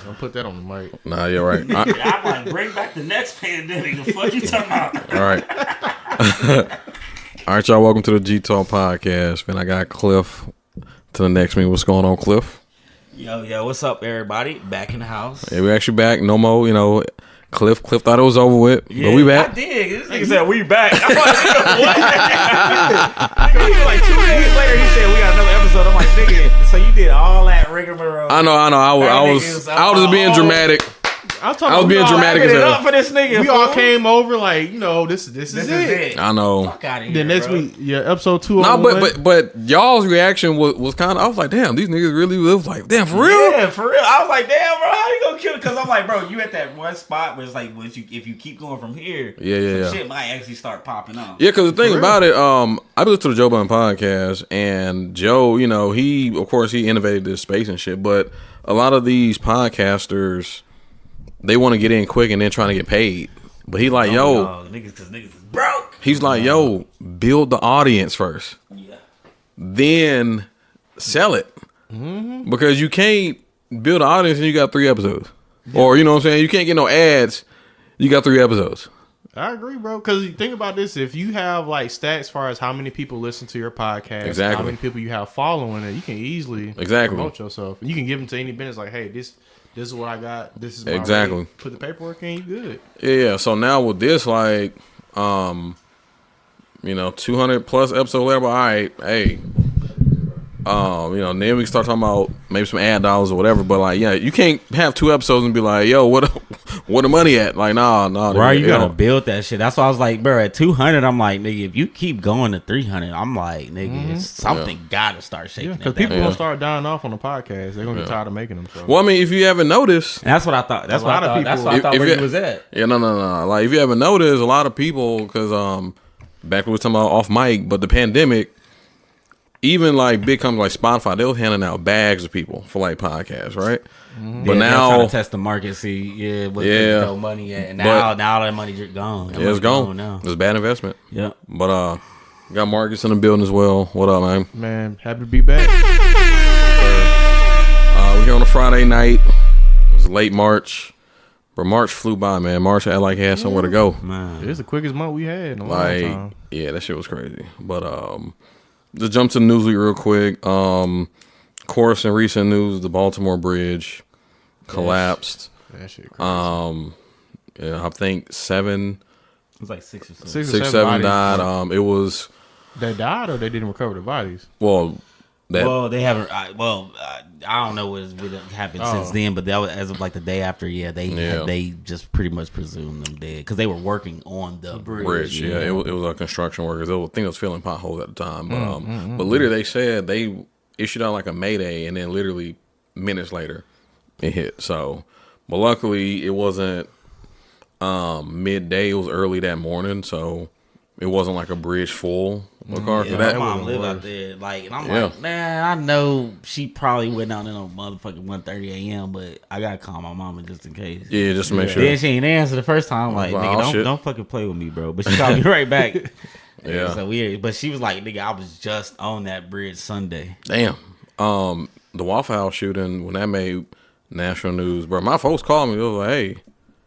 Don't put that on the mic. Nah, you're right. I'm like, bring back the next pandemic. The fuck you talking about? All right. All right, y'all. Welcome to the G Talk podcast. Man, I got Cliff to the next meeting. What's going on, Cliff? Yo, what's up, everybody? Back in the house. Yeah, we actually back. No more, Cliff thought it was over with, but we back. I did. This nigga said we back. I'm like, nigga, what? Like 2 days later, he said we got another episode. I'm like, nigga, so you did all that rigmarole. I know. I was just being dramatic. I was being dramatic as hell. For this nigga, we all came over like, this is it. I know. Fuck out of here, Then next week, episode 2. No, but y'all's reaction was kind of. I was like, damn, these niggas really was like, damn, for real. Yeah, for real. I was like, damn, bro, how you gonna kill it? Because I'm like, bro, you at that one spot where it's like, if you keep going from here, some shit might actually start popping off. Yeah, because the thing about it, I listened to the Joe Budden podcast, and Joe, he innovated this space and shit, but a lot of these podcasters, they want to get in quick and then trying to get paid. But he like, niggas, because niggas is broke. He's like, yo, build the audience first. Yeah. Then sell it. Mm-hmm. Because you can't build an audience and you got 3 episodes. Yeah. Or, you know what I'm saying? You can't get no ads. You got 3 episodes. I agree, bro. Because think about this. If you have like stats as far as how many people listen to your podcast, how many people you have following it, you can easily promote yourself. You can give them to any business like, hey, this is what I got. This is my rate. Put the paperwork in, you good. Yeah. So now with this, like, 200 plus episode later, but all right, hey, then we can start talking about maybe some ad dollars or whatever. But like, yeah, you can't have 2 episodes and be like, yo, what the money at? Like, nah. Right, you gotta build that shit. That's why I was like, bro, at 200, I'm like, nigga, if you keep going to 300, I'm like, nigga, something gotta start shaking. Because people gonna start dying off on the podcast. They're gonna get tired of making them. So. Well, I mean, if you haven't noticed, and that's what I thought. That's what I thought where you was at. Yeah, no. Like, if you haven't noticed, a lot of people, because back when we were talking about off mic, but the pandemic. Even like big companies like Spotify, they were handing out bags of people for like podcasts, right? Mm-hmm. But now trying to test the market, see, no money yet, and now that money just gone. It's gone now. It's a bad investment. Yeah, but got Marcus in the building as well. What up, man? Man, happy to be back. We're here on a Friday night. It was late March, but March flew by, man. March had like had somewhere to go. Man, it's the quickest month we had in a long time. Yeah, that shit was crazy. But just jump to the news real quick. Of course, in recent news, the Baltimore Bridge collapsed. That shit crazy. I think 7. It was like 6 or 7. 6 or 7 died. It was. They died or they didn't recover the bodies? Well, they haven't. I don't know what's happened since then, but that was as of like the day after. Yeah, they just pretty much presumed them dead because they were working on the bridge. Yeah, it was a construction workers. I think it was filling potholes at the time, but literally they said they issued out like a mayday, and then literally minutes later it hit. So, but luckily it wasn't midday. It was early that morning, so. It wasn't like a bridge full of cars. Yeah, my mom lived out there, and I'm like, man, I know she probably went out there on motherfucking 1:30 a.m., but I gotta call my mama just in case. Yeah, just to make sure. Then she ain't answer the first time. I'm like, nigga, don't fucking play with me, bro. But she called me right back. Yeah. So weird. But she was like, nigga, I was just on that bridge Sunday. Damn. The Waffle House shooting when that made national news, bro. My folks called me. They was like, hey.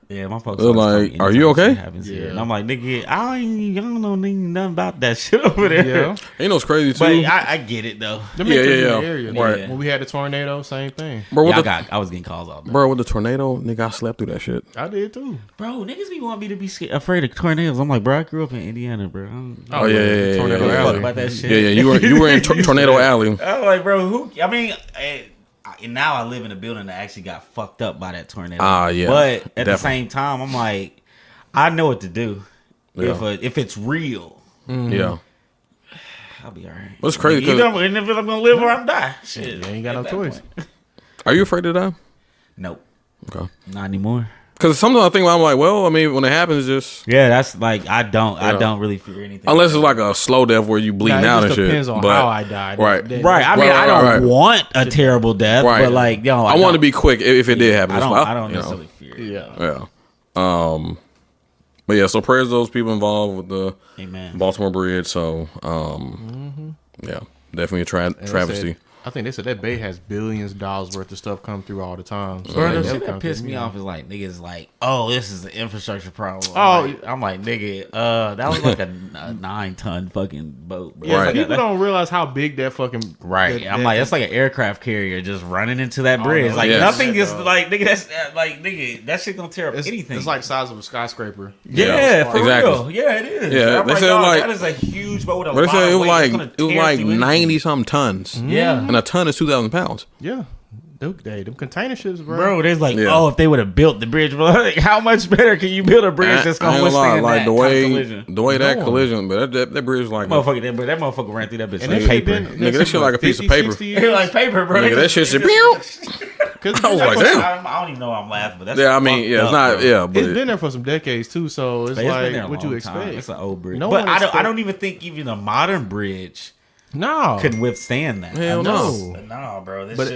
Yeah, my folks are like, "Are you okay?" Yeah. And I'm like, "Nigga, I don't know nothing about that shit over there." Yeah, you know, it's crazy too. But I get it though. Area. Right. When we had the tornado, same thing. Bro, I was getting calls all day. Bro, with the tornado, nigga, I slept through that shit. I did too. Bro, niggas be want me to be afraid of tornadoes. I'm like, bro, I grew up in Indiana, bro. Yeah. Tornado Alley. About that shit. Yeah. You were in Tornado Alley. I'm like, bro, now I live in a building that actually got fucked up by that tornado. Yeah. But at the same time, I'm like, I know what to do. Yeah. If it's real. Yeah. I'll be all right. What's crazy? And if I'm gonna live or I'm die, shit, you ain't got no choice. Are you afraid to die? Nope. Okay. Not anymore. Because sometimes I think I'm like, well, I mean, when it happens, just that's like I don't really fear anything. Unless it's like a slow death where you bleeding out and shit. Depends on how I died. Right. I mean, I don't want a terrible death, but like, I want to be quick if it did happen. I don't necessarily fear it. Yeah. But yeah, so prayers to those people involved with the Baltimore Bridge. So, yeah, definitely a travesty. I think they said that bay has billions of dollars worth of stuff come through all the time. So bro, the shit that pissed me off is like niggas like, oh, this is an infrastructure problem. I'm like, nigga, that was like a 9-ton fucking boat, bro. Yeah, right. People don't realize how big that fucking I'm like, that's like an aircraft carrier just running into that bridge. Like nothing is like, nigga, that's like, nigga, that shit gonna tear up anything. It's like the size of a skyscraper. Yeah, for real. Yeah, it is. Yeah, they said like that is a huge boat. But they said it was like 90 something tons. Yeah, and a ton is 2,000 pounds. Yeah. Them container ships, bro. Bro, there's like, if they would have built the bridge, bro, like, how much better can you build a bridge that's gonna withstand that collision? The way that collision, but that bridge is like that motherfucker ran through that bitch and like paper. Nigga, that shit like a piece of paper. Like paper, bro. Nigga, that shit should be. I was like, damn. I don't even know why I'm laughing, but that's it's not. Yeah, but it's been there for some decades too. So it's like, what you expect? It's an old bridge, but I don't even think even a modern bridge. Could withstand that. Hell no. No, bro. But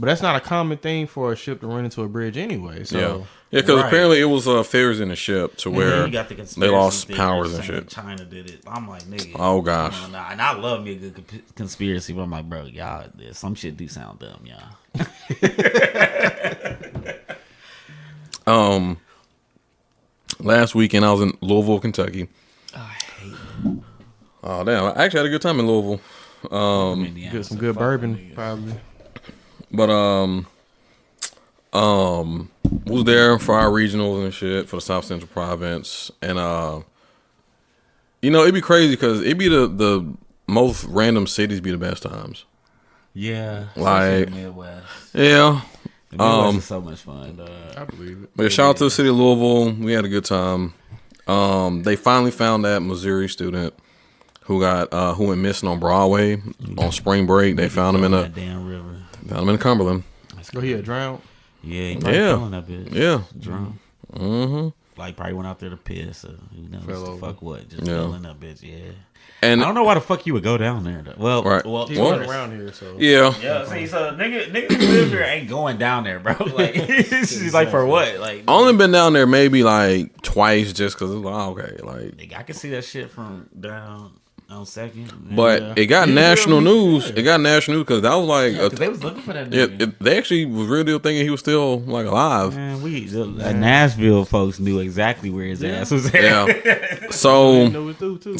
that's not a common thing for a ship to run into a bridge anyway. So because apparently it was failures in the ship to where they lost powers and shit. China did it. I'm like, nigga. Oh gosh. And I love me a good conspiracy, but I'm like, bro, y'all, some shit do sound dumb, y'all. Last weekend I was in Louisville, Kentucky. Oh, I hate it. Oh damn! I actually had a good time in Louisville. Get some good bourbon, probably. But was there for our regionals and shit for the South Central Province, and it'd be crazy because it'd be the most random cities be the best times. Yeah, like Midwest. Yeah, the Midwest is so much fun. I believe it. But shout out to the city of Louisville. We had a good time. They finally found that Missouri student who went missing on Broadway on spring break. They found him in a damn river. Found him in Cumberland. Go ahead, drowned. Yeah, he probably fell in that bitch. Yeah, drowned. Mm-hmm. Like probably went out there to piss. Or who knows the fuck what? Just fell in that bitch. Yeah. And I don't know why the fuck you would go down there though. Well, he's around here, so yeah. See, so niggas who live here ain't going down there, bro. Like, she's like for what? Like, I only been down there maybe like twice, just because it's like okay, like I can see that shit from down on Second. But it got national news. It got national news because that was like because they was looking for that nigga. They actually was really thinking he was still like alive. Man, Nashville folks knew exactly where his ass was at. Yeah. So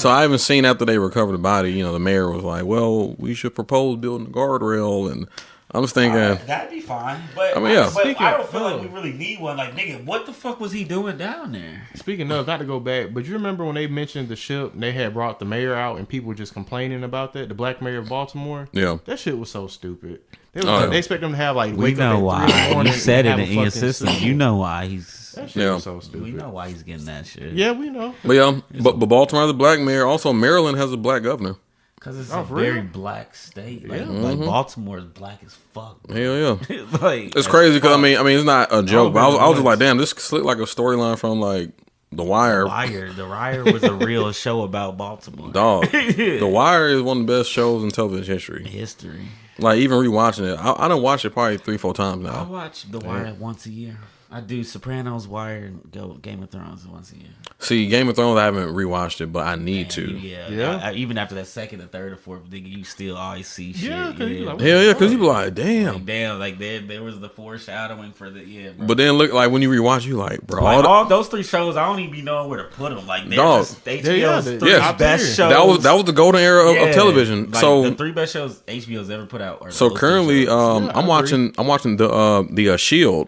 I haven't seen after they recovered the body. The mayor was like, "Well, we should propose building a guardrail," and I was thinking that'd be fine. But I mean, but I don't feel like we really need one. Like, nigga, what the fuck was he doing down there? Speaking of, not to go back, but you remember when they mentioned the ship and they had brought the mayor out and people were just complaining about that, the black mayor of Baltimore? Yeah. That shit was so stupid. They expect them to have like wake up at 3 in the morning. You said it in your system. You know why he's that shit was so stupid. We know why he's getting that shit. Yeah, we know. But Baltimore has a black mayor. Also, Maryland has a black governor. Because it's a very black state. Like, like Baltimore is black as fuck. Bro. Hell yeah. Like, it's crazy because, I mean, it's not a joke, but I was just like, damn, this slipped like a storyline from, like, The Wire. The Wire was a real show about Baltimore. Dog. The Wire is one of the best shows in television history. Like, even rewatching it. I done watched it probably 3-4 times now. I watch The Wire once a year. I do Sopranos, Wire, and Game of Thrones once a year. See, Game of Thrones, I haven't rewatched it, but I need to. Yeah. Even after that second or third or fourth, nigga, you still always see shit. Yeah, because you be like, damn. Like there was the foreshadowing for the, bro. But then look, like, when you rewatch, you like, bro. Like, all those 3 shows, I don't even be knowing where to put them. Like, they're just HBO's 3 best shows. That was the golden era of television. Like, so the 3 best shows HBO's ever put out. So currently, I'm watching the Shield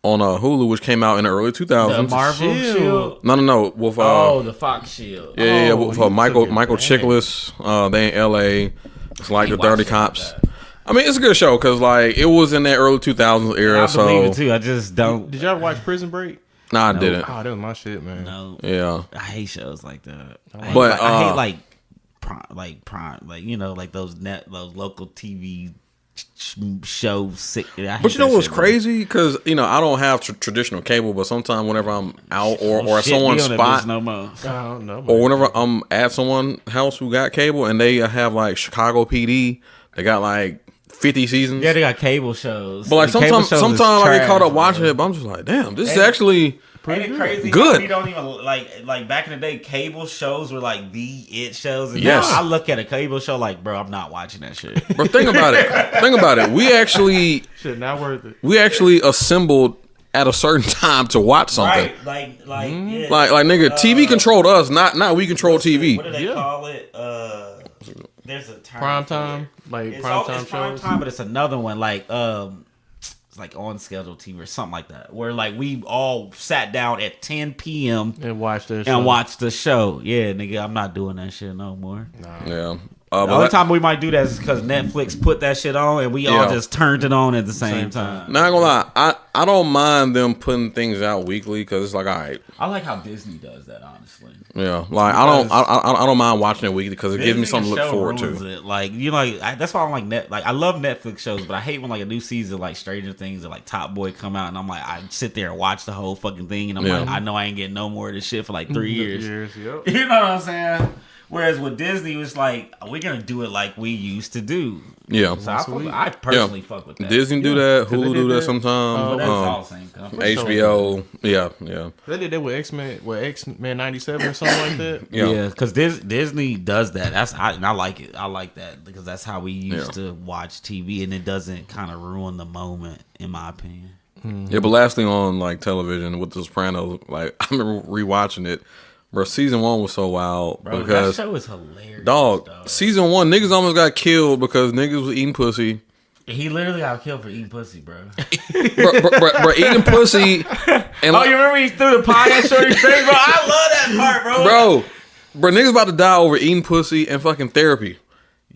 on Hulu, which came out in the early 2000s. The Marvel Shield? No. With, the Fox Shield. Yeah, with Michael Chiklis. They in L.A. It's like the Dirty Cops. I mean, it's a good show because, like, it was in that early 2000s era. I believe it, too. I just don't. Did y'all ever watch Prison Break? Nah, I didn't. Oh, that was my shit, man. No. Yeah. I hate shows like that. But I hate, like those local TV show sick. But you know what's crazy? Because I don't have traditional cable, but sometimes whenever I'm out or at someone's spot, or whenever I'm at someone's house who got cable and they have like Chicago PD, they got like 50 seasons. Yeah, they got cable shows. But like sometimes I get caught up watching it, but I'm just like, damn, this is actually pretty Ain't it crazy? Good. We don't even like back in the day. Cable shows were like the it shows. And yes. Now I look at a cable show like, bro, I'm not watching that shit. Bro, think about it. We actually shit not worth it. We actually assembled at a certain time to watch something. Right, like nigga, TV controlled us, not we control TV. What do they call it? There's a term. Prime time, like prime time shows. But it's another one, like it's like on schedule TV or something like that, where like we all sat down at 10 p.m. and watched the show. Yeah, nigga, I'm not doing that shit no more. Nah. Yeah. The only time we might do that is because Netflix put that shit on and we all just turned it on at the same time. Not gonna lie, I don't mind them putting things out weekly because it's like, all right. I like how Disney does that, honestly. Yeah, like I don't mind watching it weekly because it gives me something to look forward to. It. Like that's why I don't like I love Netflix shows, but I hate when like a new season like Stranger Things or like Top Boy come out and I'm like I sit there and watch the whole fucking thing and I'm like I know I ain't getting no more of this shit for like 3 years. Yep. You know what I'm saying? Whereas with Disney, it was like, we're going to do it like we used to do. Yeah. So I personally fuck with that. Disney do that. Hulu do that sometimes. That's all the same company. HBO. Yeah. They did that with X-Men 97 or something like that. Yeah, because Disney does that. And I like it. I like that because that's how we used to watch TV, and it doesn't kind of ruin the moment, in my opinion. Mm-hmm. Yeah, but lastly on like television with The Sopranos, like I remember rewatching it. Bro, season 1 was so wild. Bro, because that show is hilarious. Dog, season 1, niggas almost got killed because niggas was eating pussy. He literally got killed for eating pussy, bro. bro, eating pussy. And you remember he threw the pie at Shorty's face, bro? I love that part, bro. Bro, niggas about to die over eating pussy and fucking therapy.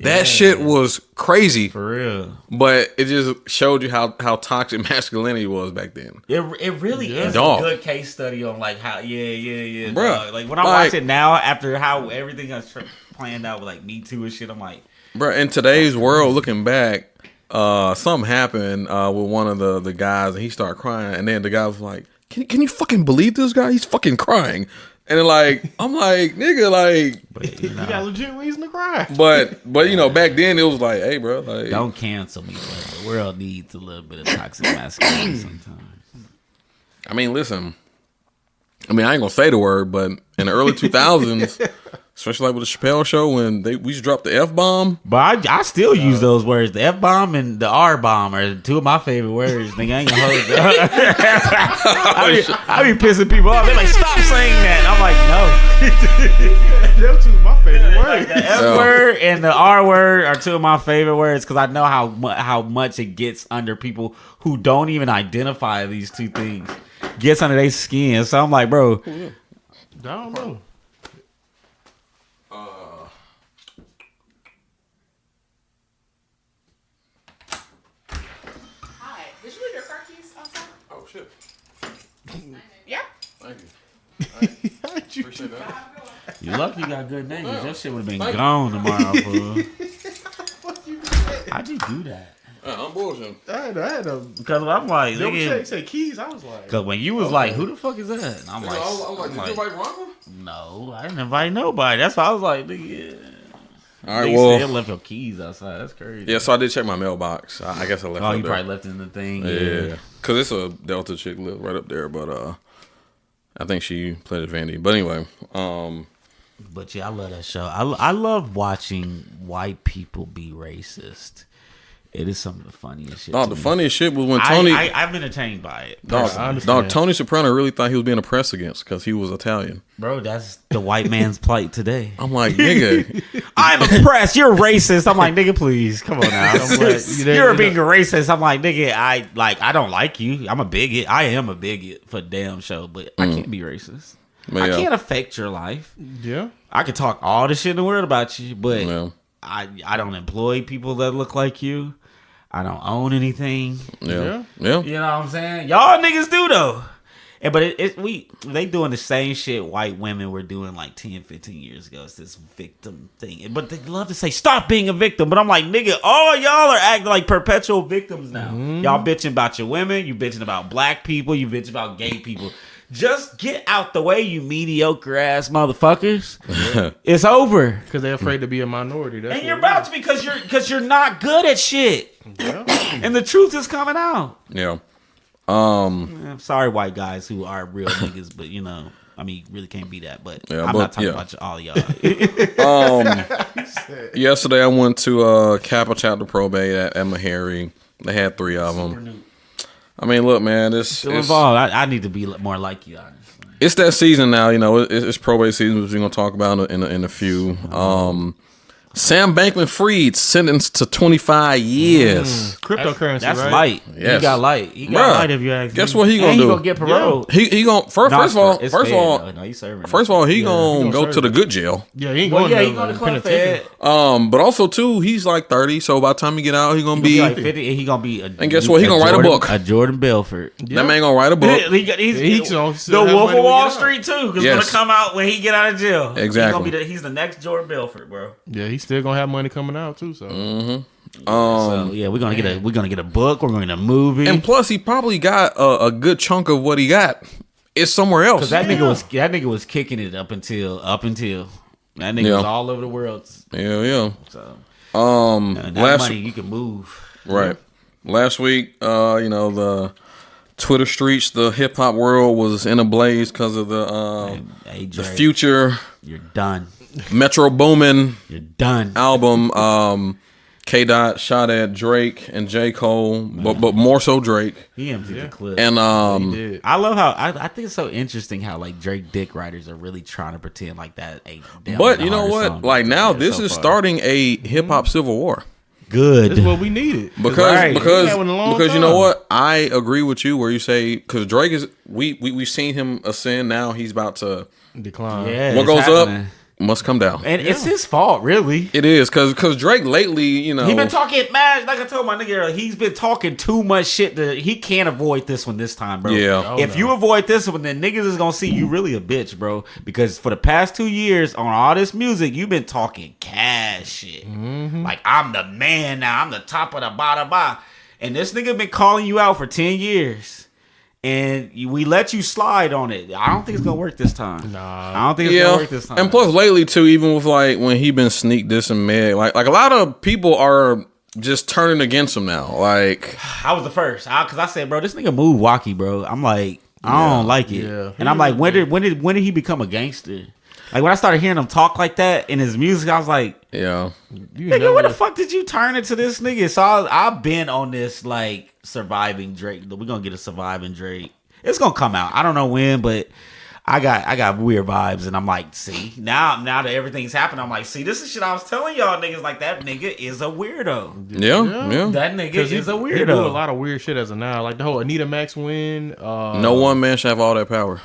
That shit was crazy. For real. But it just showed you how toxic masculinity was back then. It really is a good case study on like how, Bruh, like when I watch it now after how everything got planned out with like Me Too and shit, I'm like. Bro, in today's world, looking back, something happened with one of the guys and he started crying. And then the guy was like, can you fucking believe this guy? He's fucking crying. And I'm like, nigga, like, but, you got legit reason to cry. But back then it was like, hey, bro, like, don't cancel me. But the world needs a little bit of toxic masculinity sometimes. I mean, listen, I ain't gonna say the word, but in the early 2000s, especially like with the Chappelle Show when we just dropped the F-bomb. But I still use those words. The F-bomb and the R-bomb are two of my favorite words. Nigga, I ain't gonna hold it. I be pissing people off. They're like, stop saying that. I'm like, no. Them two are my favorite words. Like the F word and the R word are two of my favorite words because I know how much it gets under people who don't even identify these two things. Gets under their skin. So I'm like, bro. I don't know. Appreciate that. You lucky you got good names. Your shit would have been gone tomorrow, fool. How'd you do that? I'm bullshitting. I had a because I'm like, nigga, say keys. I was like, because when you was like, who the fuck is that? And I'm like, did you invite Ronald? No, I didn't invite nobody. That's why I was like, nigga. All right, well, still left your keys outside. That's crazy. Yeah, so I did check my mailbox. I guess I left. Oh, you probably left it in the thing. Yeah, because it's a Delta chick live right up there, but I think she played at Vandy. But anyway, but yeah, I love that show. I love watching white people be racist. It is some of the funniest shit. Dog, the funniest shit was when Tony. I'm entertained by it. Dog, Tony Soprano really thought he was being oppressed against because he was Italian. Bro, that's the white man's plight today. I'm like, nigga. I'm oppressed. You're racist. I'm like, nigga, please. Come on now. You're being racist. I'm like, nigga, I don't like you. I'm a bigot. I am a bigot for damn show, but I can't be racist. I can't affect your life. Yeah. I can talk all the shit in the world about you, but I don't employ people that look like you. I don't own anything. Yeah. You know what I'm saying? Y'all niggas do though. But they doing the same shit white women were doing like 10, 15 years ago. It's this victim thing. But they love to say, stop being a victim. But I'm like, nigga, all y'all are acting like perpetual victims now. Mm-hmm. Y'all bitching about your women. You bitching about black people. You bitching about gay people. Just get out the way, you mediocre ass motherfuckers. It's over. Because they're afraid to be a minority. That's and you're about to because you're not good at shit. Yeah. And the truth is coming out. Yeah. I'm sorry, white guys who are real niggas, but I mean, really can't be that. But I'm not talking about all y'all. Yesterday I went to Kappa Chapter Probate at Meharry. They had 3 of them. I mean, look, man, still involved. I need to be more like you, honestly. It's that season now. It's probate season, which we're gonna talk about in a few. Sam Bankman-Fried sentenced to 25 years. Cryptocurrency, that's right? light. Yes. He got light. He got light if you ask me. Guess what he gonna do? He gonna get parole. He gonna first of all, he gonna go to the good jail. Yeah, he ain't going to Club Fed. But also too, he's like 30, so by the time he get out, he gonna be like 50. He gonna be. And guess what? He gonna write a book. A Jordan Belfort. That man gonna write a book. He's the Wolf of Wall Street too. Because gonna come out when he get out of jail. Exactly. He's the next Jordan Belfort, bro. Yeah, he's still gonna have money coming out too. So. So yeah, we're gonna get a book. We're gonna get a movie. And plus, he probably got a good chunk of what he got. It's somewhere else. Because that nigga was kicking it up until that nigga was all over the world. Yeah. So last money you can move. Right. Last week, the Twitter streets, the hip hop world was in a blaze because of the Future. You're done. Metro Boomin. You're done. Album. K. Dot shot at Drake and J. Cole, but more so Drake. He emptied the clip. And I love how I think it's so interesting how like Drake dick writers are really trying to pretend like that ain't. But you know what? Like now, this is starting a hip hop civil war. Good. That's what we needed. Because you know what? I agree with you where you say because Drake is we've seen him ascend. Now he's about to decline. Yeah, what goes up must come down. And it's his fault, really. It is, because Drake lately, he been talking mad, like I told my nigga earlier, he's been talking too much shit that he can't avoid this one this time, bro. Yeah. If you avoid this one, then niggas is gonna see you really a bitch, bro. Because for the past 2 years on all this music, you've been talking cash shit. Mm-hmm. Like, I'm the man now, I'm the top of the bottom. And this nigga been calling you out for 10 years. And we let you slide on it. I don't think it's gonna work this time. Nah, I don't think it's gonna work this time. And plus, lately too, even with like when he been sneak dissing Meg, like a lot of people are just turning against him now. Like I was the first, because I said, bro, this nigga move wacky, bro. I'm like, I don't like it. Yeah. And I'm like, when did he become a gangster? Like when I started hearing him talk like that in his music, I was like, yeah, nigga, what the fuck did you turn into this nigga? So I've been on this like surviving Drake. We're gonna get a surviving Drake. It's gonna come out. I don't know when, but I got weird vibes, and I'm like, see, now that everything's happened, I'm like, see, this is shit I was telling y'all niggas. Like that nigga is a weirdo. Yeah. That nigga is a weirdo. He do a lot of weird shit as of now, like the whole Anita Max win. No one man should have all that power.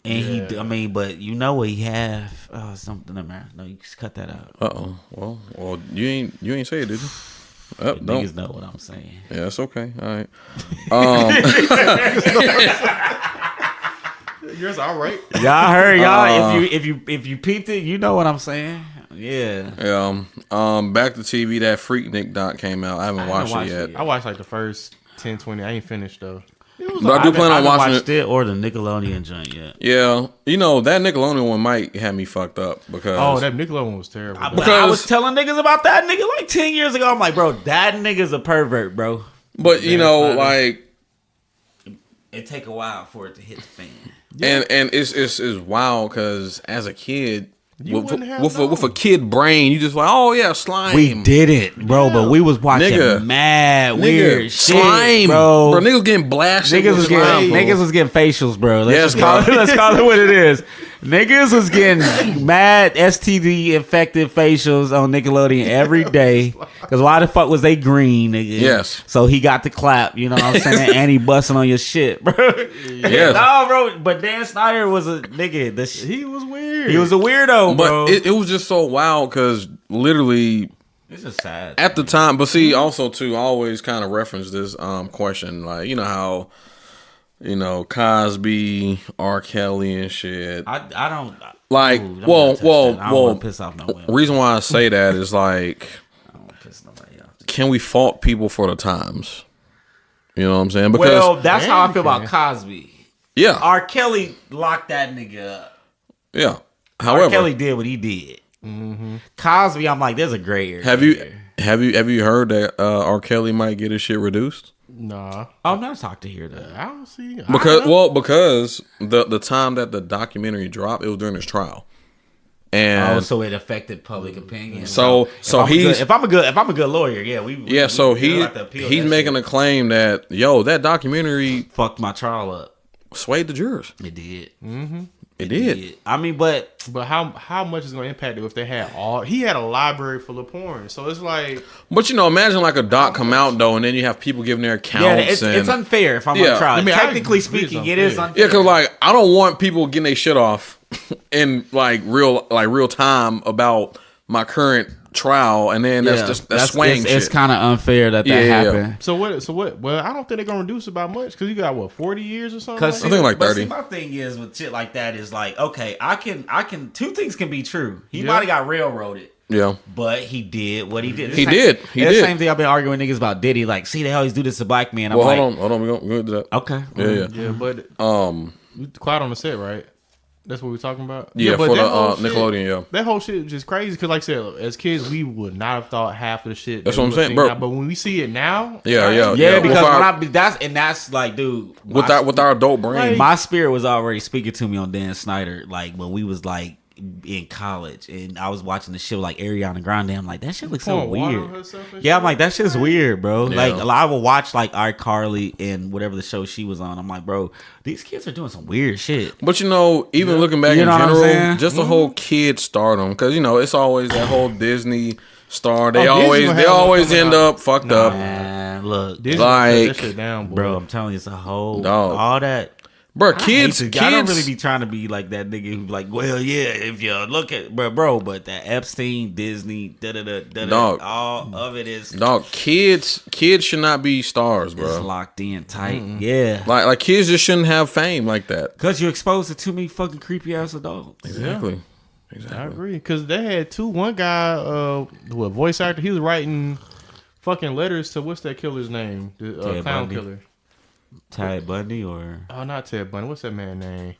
And but you know what he have something in there. No, you just cut that out. Well, you ain't say it, did you? Niggas know what I'm saying. Yeah, it's okay. All right. Yours all right. Y'all heard y'all. If you peeped it, you know what I'm saying. Yeah. Back to TV. That Freaknik doc came out. I haven't watched it yet. I watched like the first 10, 20. I ain't finished though. But I do plan on watching it or the Nickelodeon joint yet. Yeah, that Nickelodeon one might have me fucked up because that Nickelodeon one was terrible. I was telling niggas about that nigga like 10 years ago. I'm like, bro, that nigga's a pervert, bro. But like it take a while for it to hit the fan. Yeah. And it's wild because as a kid. With a kid brain, you just like, oh yeah, slime. We did it, bro, but we was watching mad weird shit, slime, bro. Niggas was getting blasted. Niggas was getting facials, bro. Let's call it what it is. Niggas was getting mad STD infected facials on Nickelodeon every day. Because why the fuck was they green, nigga? Yes. So he got the clap, you know what I'm saying? And he busting on your shit, bro. Yes. No, bro. But Dan Snyder was a nigga. He was weird. He was a weirdo, bro. But it was just so wild because literally... It's just sad. At the time, but see, also too, I always kind of reference this question. Like, you know how... Cosby, R. Kelly, and shit. I don't like. I don't want to piss off no women. Reason why I say that is like, I don't want to piss nobody off. Can we fault people for the times? You know what I'm saying? Because that's how I feel about Cosby. Yeah, R. Kelly locked that nigga up. Yeah. However, R. Kelly did what he did. Mm-hmm. Cosby, I'm like, there's a gray area. Have you heard that R. Kelly might get his shit reduced? Nah. I'm not shocked to hear that. I don't see. Because the time that the documentary dropped, it was during his trial. And so it affected public opinion. So if I'm a good lawyer, he's making a claim that that documentary fucked my trial up, swayed the jurors. It did. Mm-hmm. It did. I mean, but how much is going to impact it if they had he had a library full of porn, so it's like. But imagine like a doc come out though, and then you have people giving their accounts. Yeah, it's unfair if I'm on trial. I mean, technically speaking, it is unfair. Yeah, because like I don't want people getting their shit off in real time about my current trial, and then that's swaying shit. It's kind of unfair that happened. Yeah. So what? Well, I don't think they're gonna reduce it by much because you got 40 years or something. I think like 30. See, my thing is with shit like that is like, okay, I can. Two things can be true. He might have got railroaded. Yeah, but he did what he did. He did. The same thing I've been arguing with niggas about Diddy. Like, see, they always do this to black men. Hold on. We're gonna do that. Okay. Yeah, but quiet on the set, right? That's what we're talking about. Yeah, for the Nickelodeon. Yeah, that whole shit is just crazy because, like I said, as kids, we would not have thought half of the shit. That's what I'm saying, bro. Now, but when we see it now, because that's like, dude, with our adult brain, my spirit was already speaking to me on Dan Snyder, like when we was like in college, and I was watching the shit with like Ariana Grande. I'm like, that shit looks so weird. Yeah, I'm like, that shit's weird, bro. Yeah. Like, I will watch like iCarly and whatever the show she was on. I'm like, bro, these kids are doing some weird shit. But even looking back in general, just the whole kid stardom, because it's always that whole Disney star. They always end up fucked up. Man, look, Disney like that shit down, boy. Bro, I'm telling you, it's a whole all that. Bro, kids I don't really be trying to be like that nigga who's like, well, yeah, if you look at, bro, but that Epstein, Disney, all of it is. Dog, kids should not be stars, bro. It's locked in tight. Mm-hmm. Yeah. Like kids just shouldn't have fame like that. Because you're exposed to too many fucking creepy ass adults. Exactly. Yeah. Exactly. I agree. Because they had one guy, who a voice actor, he was writing fucking letters to, what's that killer's name? The clown killer. Ted Bundy or not Ted Bundy. What's that man's name?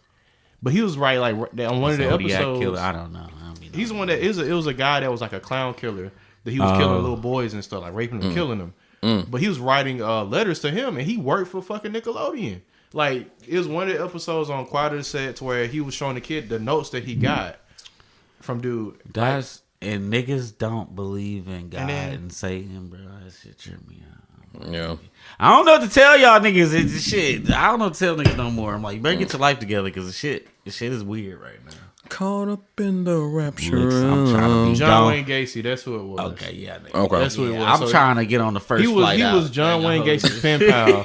But he was right like on one of the episodes. Killer. I don't know. He's one that it was a guy that was like a clown killer that he was killing little boys and stuff, like raping them, killing them. But he was writing letters to him, and he worked for fucking Nickelodeon. Like, it was one of the episodes on Quiet on the Set where he was showing the kid the notes that he got from dude. And niggas don't believe in God and Satan, bro. That shit tripped me out. Yeah. I don't know what to tell y'all niggas. It's shit. I don't know what to tell niggas no more. I'm like, you better get your life together because the shit is weird right now. Caught up in the rapture. I'm trying to be John Wayne Gacy. That's who it was. Okay, yeah. Nigga. Okay. That's who it was. I'm trying to get on the first flight out. He was John Wayne Gacy's pen pal.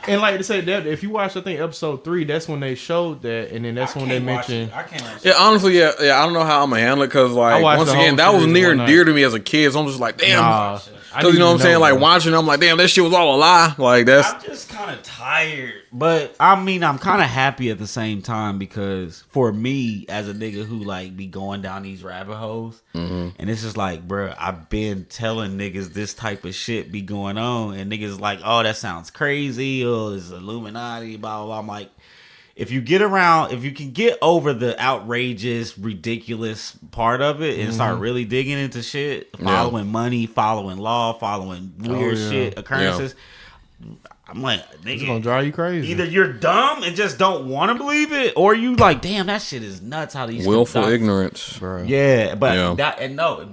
And like to say that, if you watch, I think episode 3, that's when they showed that, and then that's when they mentioned. I can't watch it. Yeah, honestly, I don't know how I'm gonna handle it because, like, once again, that was near and dear to me as a kid. So I'm just like, damn. Because you know what I'm saying? Like, watching it, I'm like, damn, that shit was all a lie. Like, I'm just kind of tired. But, I mean, I'm kind of happy at the same time because for me, as a nigga who, like, be going down these rabbit holes, and it's just like, bro, I've been telling niggas this type of shit be going on, and niggas like, oh, that sounds crazy, or it's Illuminati, blah, blah, blah. I'm like, if you can get over the outrageous, ridiculous part of it and start really digging into shit, following money, following law, following weird shit, occurrences, I'm like, nigga, it's gonna drive you crazy. Either you're dumb and just don't want to believe it, or you like, damn, that shit is nuts. How these willful ignorance, bro. Yeah, but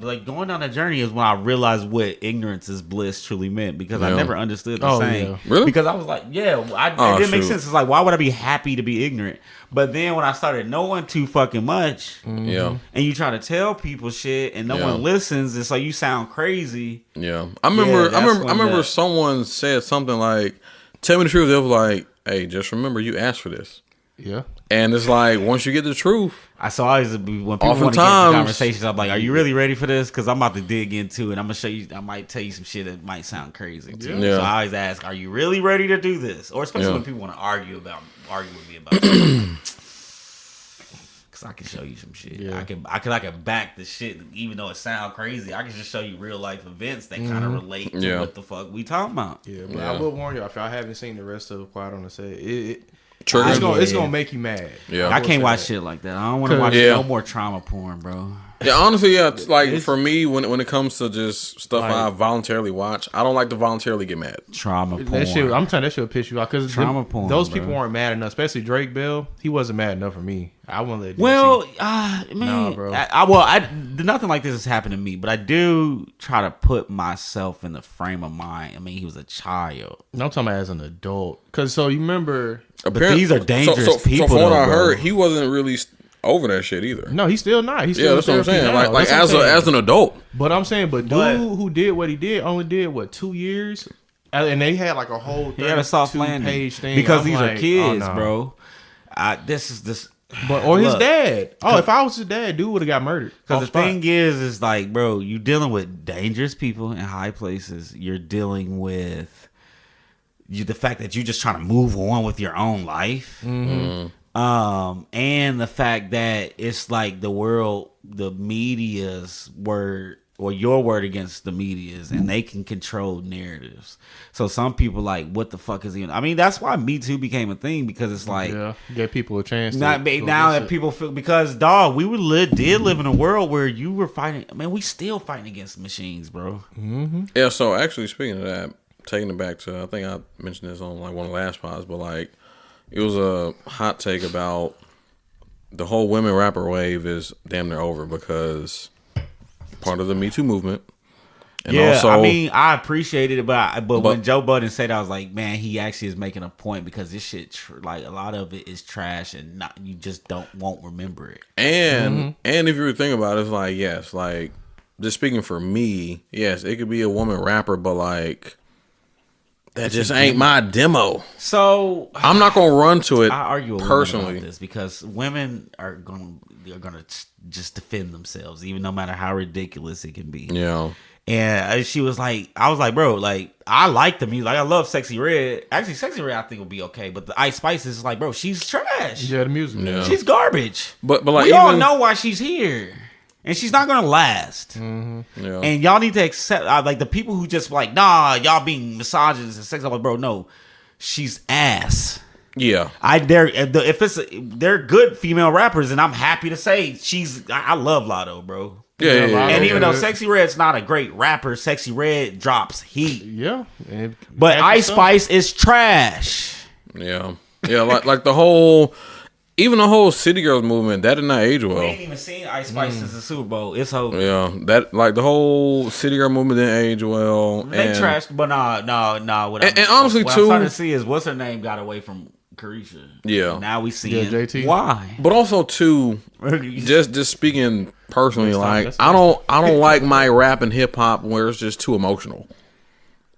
like going down that journey is when I realized what ignorance is bliss truly meant because I never understood the saying. Yeah. Really? Because I was like, it didn't make sense. It's like, why would I be happy to be ignorant? But then when I started knowing too fucking much, and you try to tell people shit and no one listens, and so you sound crazy. Yeah, I remember someone said something like, "Tell me the truth." They was like, "Hey, just remember you asked for this." Yeah, and it's like once you get the truth, when people want to get into conversations, I'm like, "Are you really ready for this?" Because I'm about to dig into it. I'm gonna show you. I might tell you some shit that might sound crazy too. Yeah. So I always ask, "Are you really ready to do this?" Or especially when people want to argue with me about it. Cause I can show you some shit. Yeah. I can back the shit, even though it sounds crazy. I can just show you real life events that kind of relate to what the fuck we talking about. Yeah, but I will warn you, if y'all haven't seen the rest of Quiet on the Set, it's gonna make you mad. Yeah, I can't watch shit like that. I don't want to watch no more trauma porn, bro. Yeah, honestly, yeah. Like for me, when it comes to just stuff like, I voluntarily watch, I don't like to voluntarily get mad. Trauma porn. That shit, I'm telling you, that shit will piss you off because porn. Those people weren't mad enough, especially Drake Bell. He wasn't mad enough for me. I wouldn't let. Nothing like this has happened to me, but I do try to put myself in the frame of mind. I mean, he was a child. No, I'm talking about as an adult. Because so you remember, but these are dangerous people. So from what I heard, he wasn't really over that shit either. No, he's still not. He's still that's what I'm saying. Like as an adult. But I'm saying, dude who did what he did only did what 2 years, and they had like a whole he had a soft landing page thing because these are kids, bro. This. But his dad. Oh, if I was his dad, dude would have got murdered. Because the thing is like, bro, you dealing with dangerous people in high places. You're dealing with the fact that you're just trying to move on with your own life. Mm-hmm. And the fact that it's like the media's word or your word against the media's, and they can control narratives. So some people like, what the fuck is even? I mean, that's why Me Too became a thing, because it's like, give people a chance. Now that people feel, because dog, did live in a world where you were fighting. I mean, we still fighting against machines, bro. Mm-hmm. Yeah. So actually, speaking of that, taking it back to, I think I mentioned this on like one of the last pods, but like, it was a hot take about the whole women rapper wave is damn near over because part of the Me Too movement. And also, I mean, I appreciated it, but when Joe Budden said that, I was like, man, he actually is making a point, because this shit, like a lot of it is trash, and you just won't remember it. And if you were to think about it, it's like, yes, like just speaking for me, yes, it could be a woman rapper, but like, that just ain't my demo. So I'm not gonna run to it. I argue personally about this because women are gonna just defend themselves, even no matter how ridiculous it can be. Yeah. And she was like, I was like, bro, like I like the music. Like, I love Sexy Red. Actually, Sexy Red I think will be okay, but the Ice Spice is like, bro, she's trash. Yeah, the music. Yeah. She's garbage. But like, we all know why she's here. And she's not gonna last. Mm-hmm. Yeah. And y'all need to accept, like the people who just like, nah, y'all being misogynist and sex. I'm like, bro, no, she's ass. Yeah. They're good female rappers, and I'm happy to say I love Lotto, bro. Yeah. And even though Sexy Red's not a great rapper, Sexy Red drops heat. Yeah. But Ice Spice is trash. Yeah. Yeah. like the whole. Even the whole City Girls movement, that did not age well. We ain't even seen Ice Spice since the Super Bowl. It's over. Yeah, that like the whole City Girl movement didn't age well. They trashed, but nah. And honestly, what too, I'm trying to see is what's her name got away from Carisha. Yeah. And now we see JT. Why. But also too, just speaking personally, like I don't like my rap and hip hop where it's just too emotional.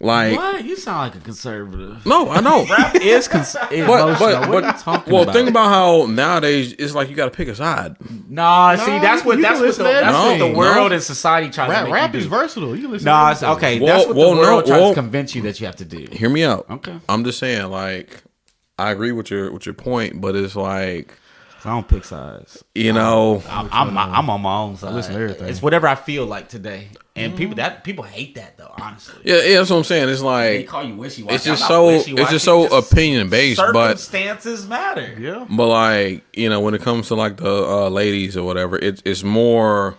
Like, what? You sound like a conservative. No, I know. Rap is emotional. What are you talking about? Think about how nowadays it's like you got to pick a side. Nah, see, that's what the world and society tries to make rap you do. Is versatile. You can listen. Okay, that's what the world tries to convince you that you have to do. Hear me out. Okay, I'm just saying, like, I agree with your point, but it's like, I don't pick sides. You know, I'm on my own side. I listen to everything. It's whatever I feel like today, and people hate that though. Honestly, yeah, that's what I'm saying. It's like they call you wishy-washy. It's just so opinion based. Circumstances matter. Yeah, but like when it comes to like the ladies or whatever, it's more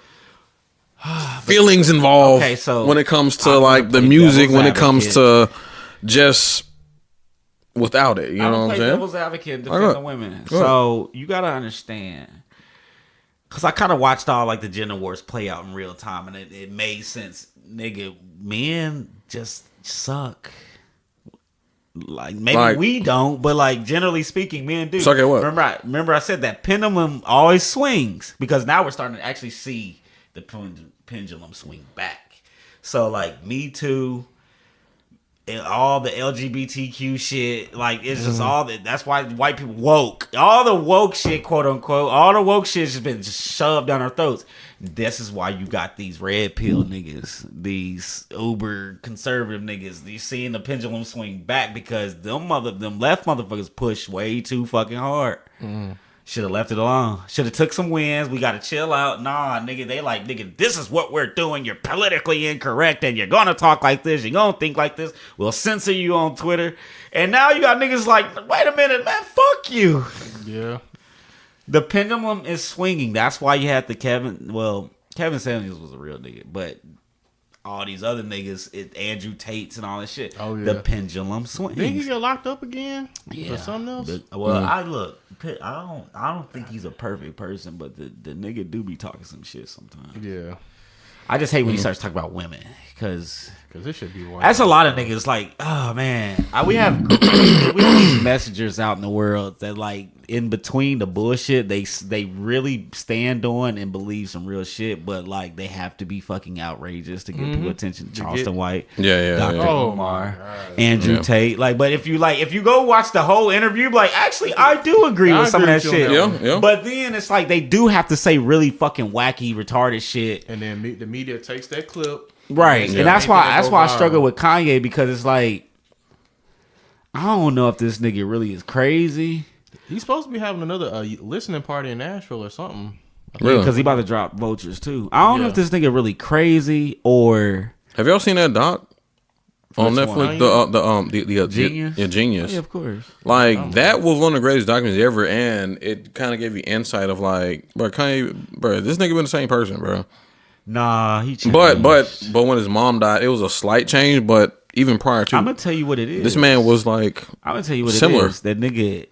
feelings involved. Okay, so when it comes to like the music, when it comes to just. Without it, you know what I'm saying? Devil's advocate and defend the women. So you gotta understand, because I kind of watched all like the gender wars play out in real time, and it made sense. Nigga, men just suck. Like maybe we don't, but like generally speaking, men do. Suck at what? Remember I said that pendulum always swings, because now we're starting to actually see the pendulum swing back. So like Me Too. And all the LGBTQ shit, like it's just all that. That's why white people woke. All the woke shit, quote unquote, all the woke shit has been just shoved down our throats. This is why you got these red pill niggas, these uber conservative niggas. You seeing the pendulum swing back because them left motherfuckers push way too fucking hard. Should have left it alone. Should have took some wins. We got to chill out. Nah, nigga, they like, nigga, this is what we're doing. You're politically incorrect, and you're going to talk like this. You're going to think like this. We'll censor you on Twitter. And now you got niggas like, wait a minute, man, fuck you. Yeah. The pendulum is swinging. That's why you had the Kevin Kevin Samuels was a real nigga, but all these other niggas, Andrew Tate's and all that shit. Oh yeah, the pendulum swings. Did he get locked up again? Yeah, for something else. I don't think he's a perfect person, but the nigga do be talking some shit sometimes. Yeah. I just hate when he starts talking about women because this should be one. That's a lot of niggas. Like, oh man, we have these messengers out in the world that like in between the bullshit, they really stand on and believe some real shit, but like they have to be fucking outrageous to get people attention. Charleston White, Dr. Omar, Andrew Tate. Like, but if you go watch the whole interview, like actually I do agree with some of that shit. Yeah. But then it's like they do have to say really fucking wacky, retarded shit, and then the media takes that clip. Right, and that's why I struggle with Kanye because it's like I don't know if this nigga really is crazy. He's supposed to be having another listening party in Nashville or something. Really? Because he about to drop Vultures too. I don't know if this nigga really crazy or. Have y'all seen that doc on Netflix? The Genius. Genius. Oh, yeah, of course. Like that was one of the greatest documentaries ever, and it kind of gave you insight of like, bro, Kanye, bro, this nigga been the same person, bro. Nah, he changed. But when his mom died, it was a slight change. But even prior to, I'm gonna tell you what it is. This man was like, I'm gonna tell you what similar. It is. That nigga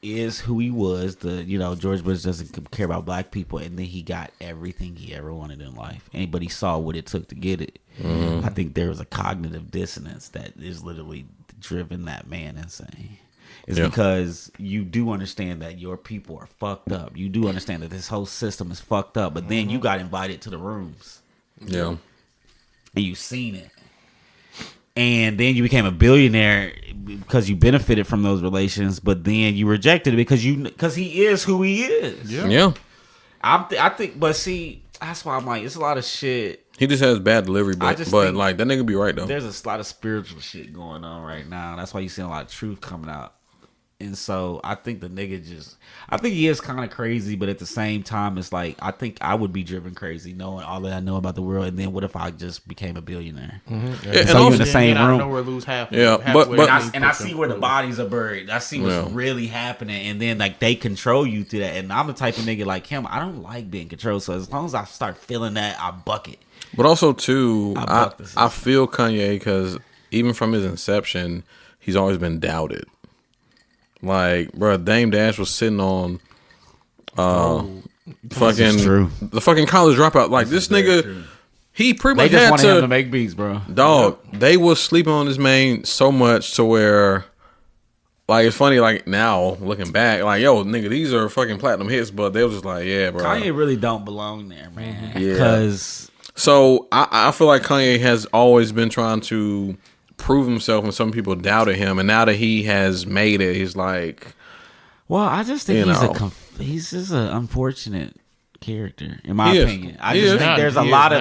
is who he was. George Bush doesn't care about black people, and then he got everything he ever wanted in life. Anybody saw what it took to get it. I think there was a cognitive dissonance that is literally driven that man insane. It's because you do understand that your people are fucked up. You do understand that this whole system is fucked up. But then you got invited to the rooms. Yeah. And you seen it. And then you became a billionaire because you benefited from those relations. But then you rejected it because he is who he is. Yeah. I think, but see, that's why I'm like, it's a lot of shit. He just has bad delivery, but like that nigga be right though. There's a lot of spiritual shit going on right now. That's why you see a lot of truth coming out. And so I think the nigga I think he is kind of crazy, but at the same time, it's like, I think I would be driven crazy knowing all that I know about the world. And then what if I just became a billionaire? Mm-hmm. Yeah. So you in the same room. Lose half. But I see where the bodies are buried. I see what's really happening. And then like they control you through that. And I'm the type of nigga like him. I don't like being controlled. So as long as I start feeling that, I buck it. But also too, I feel Kanye because even from his inception, he's always been doubted. Like, bro, Dame Dash was sitting on the fucking college dropout. Like, this nigga, he pretty much just had wanted him to make beats, bro. Dog, they was sleeping on this man so much to where, like, it's funny, like, now, looking back, like, yo, nigga, these are fucking platinum hits, but they was just like, yeah, bro. Kanye really don't belong there, man. Yeah. Because... So, I feel like Kanye has always been trying to prove himself when some people doubted him, and now that he has made it, he's like, well, I just think he's just an unfortunate character, in my opinion. I just think there's a lot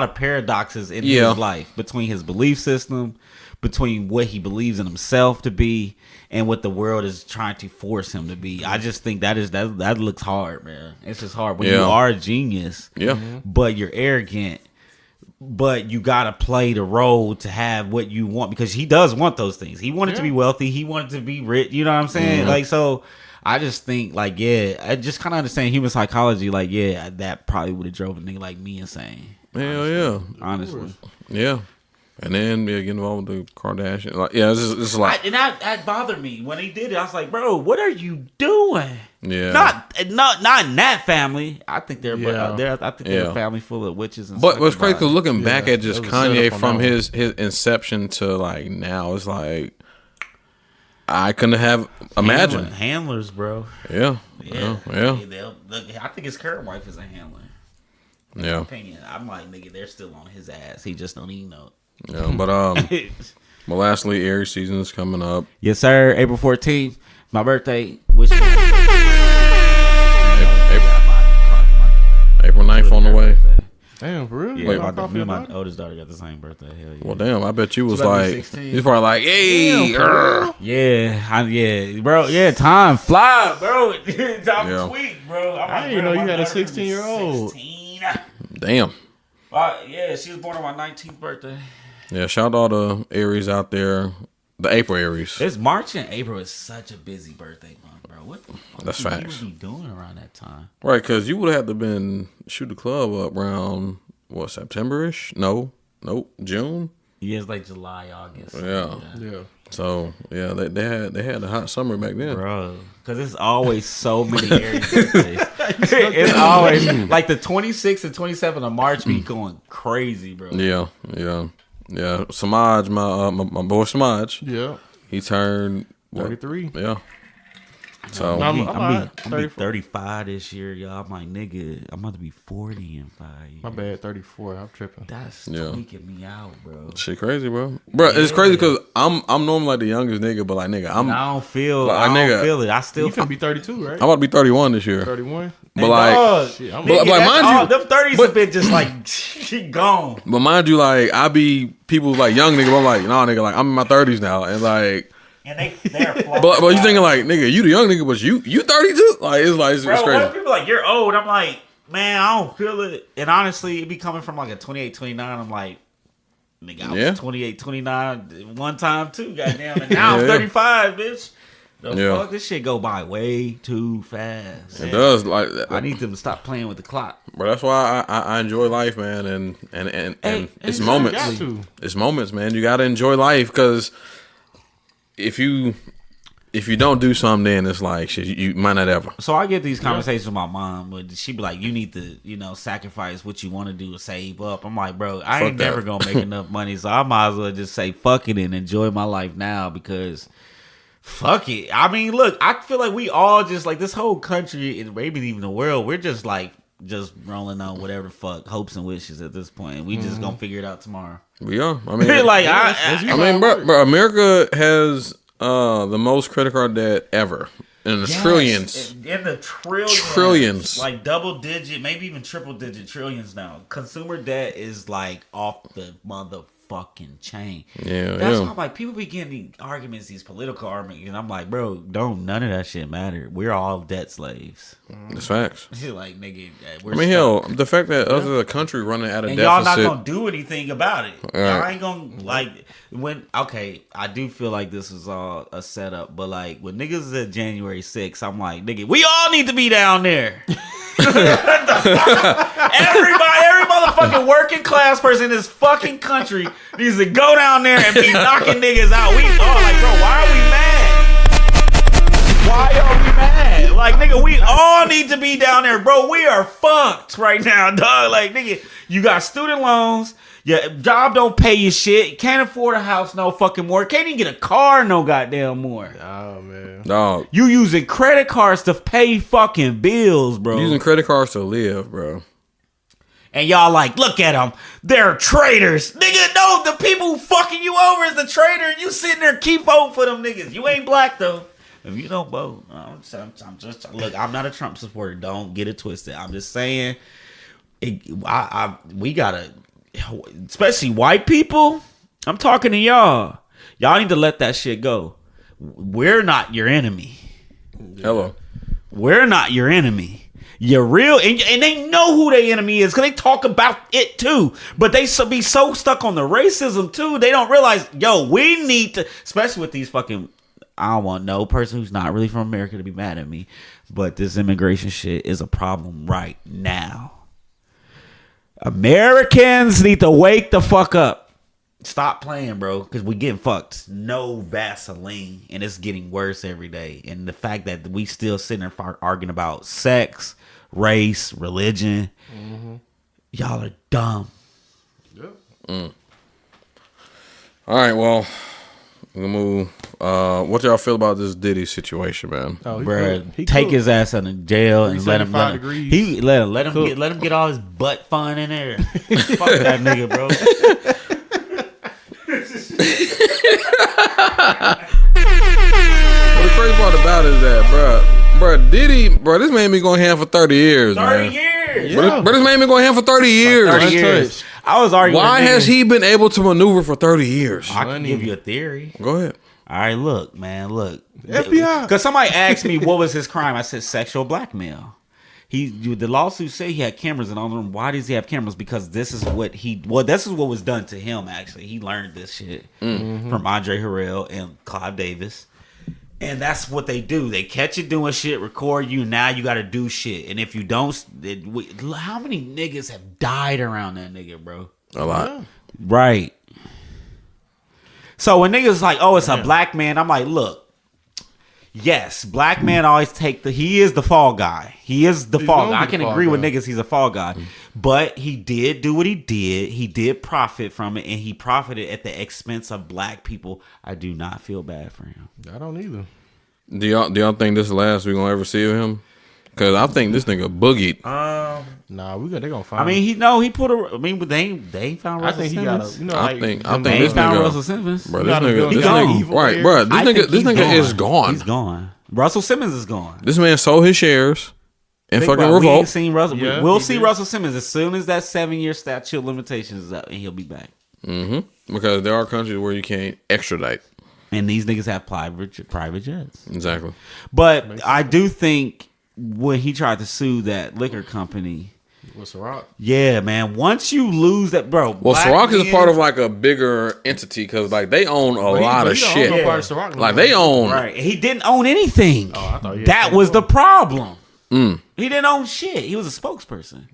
of paradoxes in his life between his belief system, between what he believes in himself to be, and what the world is trying to force him to be. I just think that looks hard, man. It's just hard when you are a genius, but you're arrogant. But you gotta play the role to have what you want, because he does want those things. He wanted to be wealthy. He wanted to be rich. You know what I'm saying? Like, so I just think, like, I just kind of understand human psychology. Like, that probably would have drove a nigga like me insane. Hell honestly, yeah. And then get involved with the Kardashians. Like, it's like, that bothered me when he did it. I was like, bro, what are you doing? Yeah, not in that family. I think they're a family full of witches. And but what's crazy, because looking back at just Kanye from his inception to like now, it's like I couldn't have imagined handlers, bro. Yeah. I think his current wife is a handler. In my opinion, I'm like, nigga, they're still on his ass. He just don't even know it. Yeah, but lastly, Aries season is coming up. Yes, sir. April 14th, my birthday. Wish April 9th on the way. Damn, for real? Yeah, me and my oldest daughter got the same birthday. Hell yeah. Well, damn, I bet you was like, he's probably like, hey, bro. Time fly, bro. I'm tweak, bro. I didn't know you had a 16-year-old. 16. Damn. She was born on my 19th birthday. Yeah, shout out to Aries out there. The April Aries. It's March and April is such a busy birthday month, bro. What the fuck? That's facts. What you be doing around that time? Right, because you would have to been shoot the club up around what, September-ish? Nope, June. Yeah, it's like July, August. Yeah. So yeah, they had the hot summer back then, bro. Because it's always so many Aries birthdays. It's always like the 26th and 27th of March be going crazy, bro. Yeah. Samaj, my boy Samaj. Yeah. He turned 33. Yeah. So I'm 35 this year, y'all. I'm like, nigga, I'm about to be 40 in 5 years. My bad, 34. I'm tripping. That's tweaking me out, bro. Shit, crazy, bro. It's crazy because I'm normally like the youngest nigga, but like nigga, I don't feel it. I still. You finna be 32, right? I'm about to be 31 this year. 31. But like, shit, but mind you, them 30s a bit just like she gone. But mind you, like I be people like young nigga. But I'm like, nah, nigga, like I'm in my 30s now, and like. And they're but you thinking like, nigga, you the young nigga, but you 32? Like it's bro, crazy. People like you're old. I'm like, man, I don't feel it. And honestly, it be coming from like a 28, 29. I'm like, nigga, I was 28, 29 one time too, goddamn. And now I'm 35, bitch. The fuck, this shit go by way too fast. It does. Like I need them to stop playing with the clock. But that's why I enjoy life, man, and it's moments. It's moments, man. You gotta enjoy life because. If you don't do something, then it's like shit. You might not ever. So I get these conversations with my mom, but she be like, "You need to, sacrifice what you want to do to save up." I'm like, bro, I ain't never gonna make enough money, so I might as well just say fuck it and enjoy my life now because fuck it. I mean, look, I feel like we all just like this whole country and maybe even the world. We're just like rolling on whatever the fuck hopes and wishes at this point. We just gonna figure it out tomorrow. We are. I mean, like I mean, bro, America has the most credit card debt ever in the trillions. In the trillions, like double digit, maybe even triple digit trillions now. Consumer debt is like off the motherfucking chain. That's why I'm like, people be getting these arguments, these political arguments, and I'm like, bro, none of that shit matter. We're all debt slaves. That's facts. Like, nigga, I mean, hell, the fact that us as a country running out of deficit, y'all not gonna do anything about it. Y'all ain't gonna like I do feel like this is all a setup, but like when niggas is at January 6th, I'm like, nigga, we all need to be down there. Every motherfucking working class person in this fucking country needs to go down there and be knocking niggas out. We all like, bro, why are we mad? Why are we mad? Like, nigga, we all need to be down there, bro. We are fucked right now, dog. Like, nigga, you got student loans. Your job don't pay you shit. Can't afford a house no fucking more. Can't even get a car no goddamn more. Oh, man. Dog. You using credit cards to pay fucking bills, bro. Using credit cards to live, bro. And y'all like, look at them. They're traitors. Nigga, no, the people who fucking you over is the traitor. And you sitting there keep voting for them niggas. You ain't black, though. If you don't vote, I'm just look, I'm not a Trump supporter. Don't get it twisted. I'm just saying, we gotta, especially white people. I'm talking to y'all. Y'all need to let that shit go. We're not your enemy. Hello. We're not your enemy. You're real, and they know who their enemy is because they talk about it too. But they be so stuck on the racism too. They don't realize, we need to, especially with these fucking. I don't want no person who's not really from America to be mad at me, but this immigration shit is a problem right now. Americans need to wake the fuck up. Stop playing, bro, because we getting fucked. No Vaseline, and it's getting worse every day. And the fact that we still sitting there arguing about sex, race, religion, y'all are dumb. Yep. All right, well, we'll move. What y'all feel about this Diddy situation, man? Oh, bro, take his ass out of jail and let him get all his butt fun in there. Fuck that nigga, bro. Well, the crazy part about it is that, bro, Diddy, this man been going ham for 30 years, 30 years. Bro, this man been going ham for 30 years. 30 years. I was arguing. Why has he been able to maneuver for 30 years? I can give you a theory. Go ahead. All right, look, man, look. FBI. Because somebody asked me what was his crime. I said sexual blackmail. The lawsuit say he had cameras in all of them. Why does he have cameras? Because this is what was done to him. Actually, he learned this shit from Andre Harrell and Clive Davis. And that's what they do. They catch you doing shit, record you. Now you got to do shit. And if you don't, how many niggas have died around that nigga, bro? A lot. Right. So when niggas like, oh, it's a black man, I'm like, look. Yes, black man always he is the fall guy. He is the fall guy. I can agree with niggas he's a fall guy. But he did do what he did. He did profit from it, and he profited at the expense of black people. I do not feel bad for him. I don't either. Do y'all think this is the last we gonna ever see of him? Because I think this nigga boogied. Nah, they gonna find. I mean, he put a. I mean, they found Russell Simmons. I think this nigga Russell Simmons. Bro, this nigga, right, bro. This nigga is gone. He's gone. Russell Simmons is gone. This man sold his shares and fucking revolt. We ain't seen Russell. Yeah, we'll see Russell Simmons as soon as that 7-year statute of limitations is up, and he'll be back. Because there are countries where you can't extradite, and these niggas have private jets. Exactly. But I do think when he tried to sue that liquor company. With Ciroc? Yeah, man. Once you lose that, bro. Well, Ciroc is a part of like a bigger entity because like they own a lot of shit. Like they own. Right. He didn't own anything. Oh, I thought that was the problem. He didn't own shit. He was a spokesperson.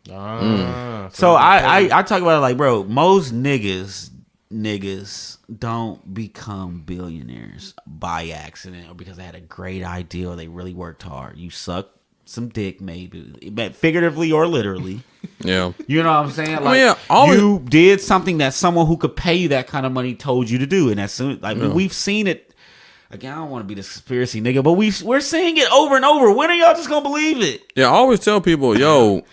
So I talk about it like, bro, most niggas don't become billionaires by accident or because they had a great idea or they really worked hard. You suck some dick, maybe, figuratively or literally. Yeah, you know what I'm saying. Like, you did something that someone who could pay you that kind of money told you to do, and as soon we've seen it. Again, I don't want to be the conspiracy nigga, but we're seeing it over and over. When are y'all just gonna believe it? Yeah, I always tell people, yo,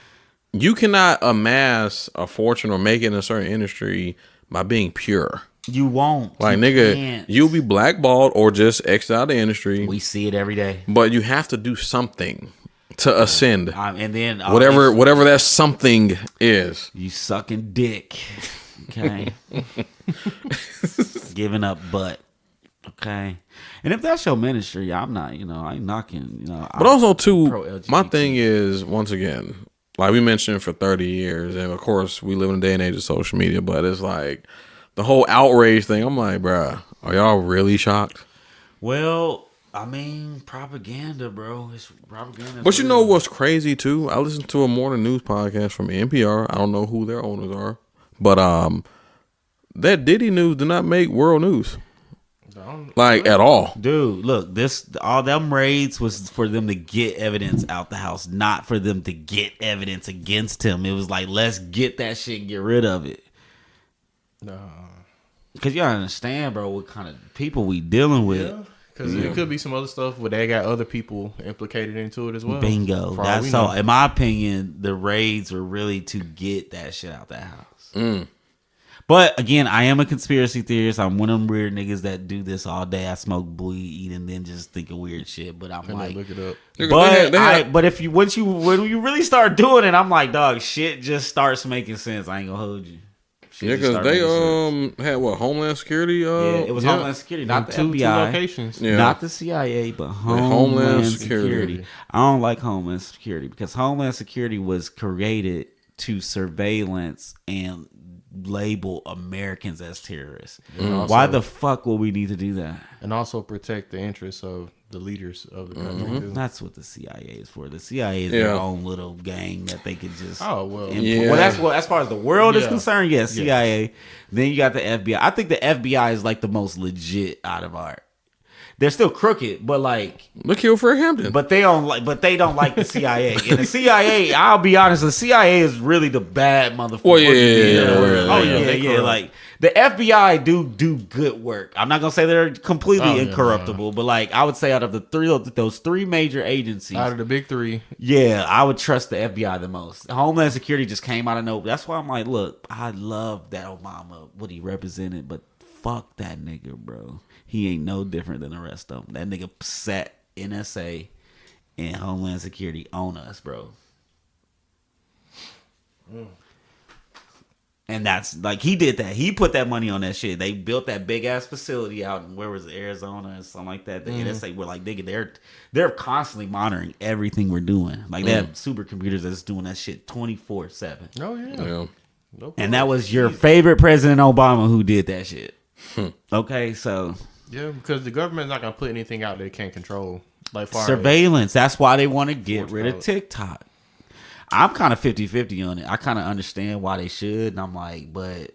you cannot amass a fortune or make it in a certain industry by being pure. You won't. Like, nigga, you'll be blackballed or just X'd out of the industry. We see it every day. But you have to do something to ascend. And then whatever that something is. You sucking dick. Okay. Giving up butt. Okay. And if that's your ministry, I'm not, I ain't knocking, But also too, my thing is, once again, like we mentioned for 30 years, and of course we live in a day and age of social media, but it's like the whole outrage thing. I'm like, bruh, are y'all really shocked? Well, I mean, propaganda, bro. It's propaganda. But you know what's crazy too? I listened to a morning news podcast from NPR. I don't know who their owners are, but that Diddy news did not make world news. Like at all. Dude, look, all them raids was for them to get evidence out the house, not for them to get evidence against him. It was like, let's get that shit and get rid of it. No. Because you understand, bro, what kind of people we dealing with. Yeah. Because it could be some other stuff where they got other people implicated into it as well. Bingo. That's all. In my opinion, the raids were really to get that shit out the house. But again, I am a conspiracy theorist. I'm one of them weird niggas that do this all day. I smoke weed, eat, and then just think of weird shit. But I'm like, look it up. But when you really start doing it, I'm like, dog, shit just starts making sense. I ain't gonna hold you. Yeah, because they had what, Homeland Security? Yeah, it was Homeland Security, not the FBI. Two locations. Yeah. Not the CIA, but Homeland Security. I don't like Homeland Security because Homeland Security was created to surveillance and label Americans as terrorists. Why the fuck will we need to do that? And also protect the interests of the leaders of the country. That's what the CIA is for. The CIA is their own little gang that they could just. Well, that's what. As far as the world is concerned, yes, CIA. Then you got the FBI. I think the FBI is like the most legit out of our. They're still crooked, but like look here for Hampton. But they don't like the CIA. And the CIA, I'll be honest, the CIA is really the bad motherfucker. Well, like the FBI do good work. I'm not gonna say they're completely incorruptible, but like I would say out of those three major agencies, out of the big three, I would trust the FBI the most. Homeland Security just came out of nowhere. That's why I'm like, look, I love that Obama, what he represented, but fuck that nigga, bro. He ain't no different than the rest of them. That nigga sat NSA and Homeland Security on us, bro. And that's like he did that. He put that money on that shit. They built that big ass facility out in where was it, Arizona or something like that. The NSA were like, they're constantly monitoring everything we're doing. Like they have supercomputers that's doing that shit 24/7. Oh yeah. No, and that was your favorite President Obama who did that shit. Okay, so yeah, because the government's not gonna put anything out they can't control. Like surveillance. That's why they want to get rid of TikTok. I'm kind of 50-50 on it. I kind of understand why they should, and I'm like, but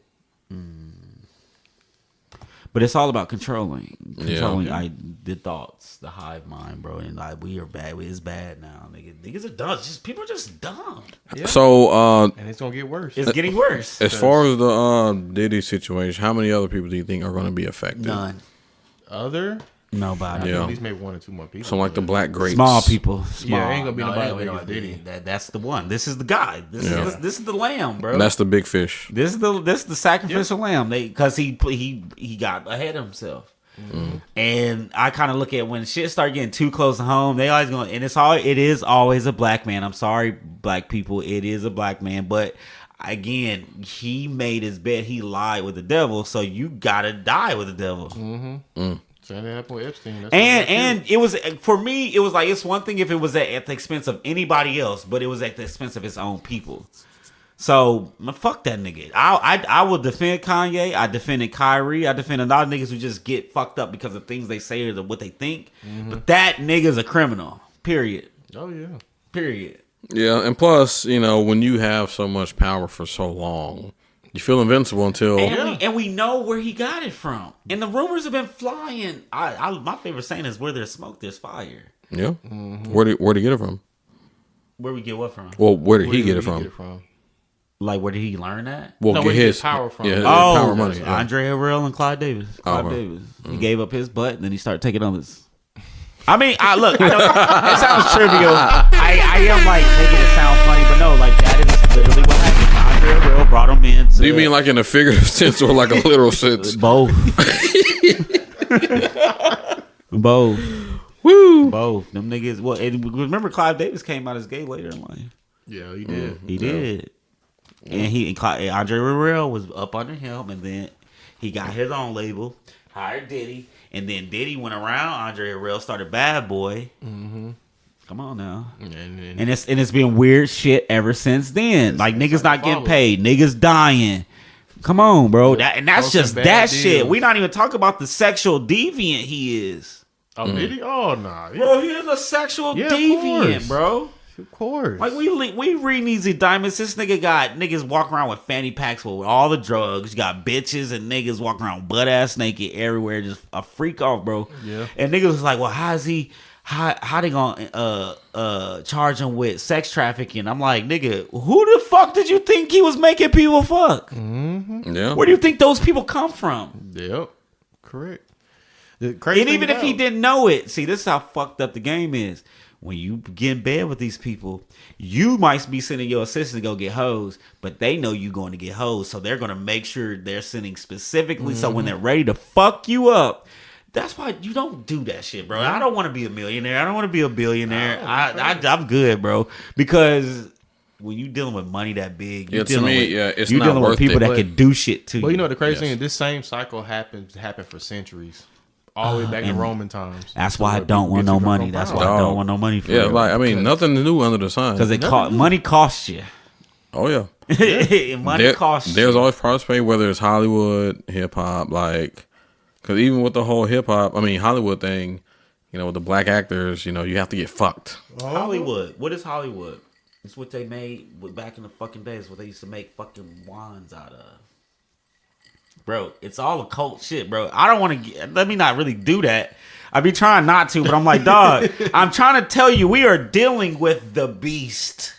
it's all about controlling the thoughts, the hive mind, bro. And like we are bad. It's bad now. Niggas are dumb. People are just dumb. Yeah. So and it's gonna get worse. It's getting worse. As far as the Diddy situation, how many other people do you think are going to be affected? None. Nobody. Yeah. At least maybe 1 or 2 more people. So like the black grapes. Small people. Yeah, ain't gonna be nobody Diddy. That's the one. This is the guy. This is the lamb, bro. That's the big fish. This is the sacrificial lamb. Because he got ahead of himself. Mm-hmm. And I kind of look at when shit start getting too close to home, they always going, and it is always a black man. I'm sorry, black people, it is a black man, but again, he made his bet. He lied with the devil, so you gotta die with the devil. Mm-hmm. Same thing happened with Epstein. And it was, for me, it was like, it's one thing if it was at the expense of anybody else, but it was at the expense of his own people. So fuck that nigga. I will defend Kanye. I defended Kyrie. I defend a lot of niggas who just get fucked up because of things they say or what they think. Mm-hmm. But that nigga's a criminal. Period. Oh yeah. Period. Yeah, and plus, when you have so much power for so long, you feel invincible until and we know where he got it from. And the rumors have been flying. My favorite saying is, where there's smoke, there's fire. Yeah. Mm-hmm. Where'd he get it from? Where we get what from? Well, where did he get it from? Like, where did he learn that? Well, get his power from. Yeah, power money. Yeah. Andre Harrell and Clyde Davis. Davis. He gave up his butt, and then he started taking others. I mean, look, I know it sounds trivial. I am like making it sound funny, but no, like that is literally what happened. Andre Harrell brought him in. Do you mean like in a figurative sense or like a literal sense? Both. Both. Woo. Both. Them niggas. Well, remember Clive Davis came out as gay later in life. Yeah, he did. He did. And Andre Harrell was up under him, and then he got his own label, hired Diddy, and then Diddy went around Andre Harrell, started Bad Boy. Mm-hmm. Come on now, and it's been weird shit ever since then. Like niggas not getting paid, niggas dying. Come on, bro. That's just that shit. We not even talk about the sexual deviant he is. Oh, Diddy? Oh, nah. Yeah. Bro, he is a sexual deviant, bro. Of course. Like, we reading these indictments. This nigga got niggas walking around with fanny packs with all the drugs. You got bitches and niggas walking around butt ass naked everywhere. Just a freak off, bro. Yeah. And niggas was like, well, how they gonna charge him with sex trafficking? I'm like, nigga, who the fuck did you think he was making people fuck? Mm-hmm. Yeah. Where do you think those people come from? Yep. Correct. And even if he didn't know it, see, this is how fucked up the game is. When you get in bed with these people, you might be sending your assistant to go get hoes, but they know you going to get hoes, so they're going to make sure they're sending specifically so when they're ready to fuck you up. That's why you don't do that shit, bro. I don't want to be a millionaire. I don't want to be a billionaire. I'm good, bro. Because when you dealing with money that big, you're dealing with people that can do shit to you. Well, you know the crazy thing is this same cycle happened for centuries. All the way back in Roman times. That's why I don't want no money. That's why I don't want no money for real. Like, I mean, nothing new under the sun. Because money costs you. Oh, yeah. Money costs you. There's always price pay, whether it's Hollywood, hip-hop, like... Because even with the whole Hollywood thing, with the black actors, you have to get fucked. Hollywood. What is Hollywood? It's what they made back in the fucking days, what they used to make fucking wines out of. Bro, it's all occult shit, bro. I don't want to... Let me not really do that. I be trying not to, but I'm like, dog, I'm trying to tell you, we are dealing with the beast.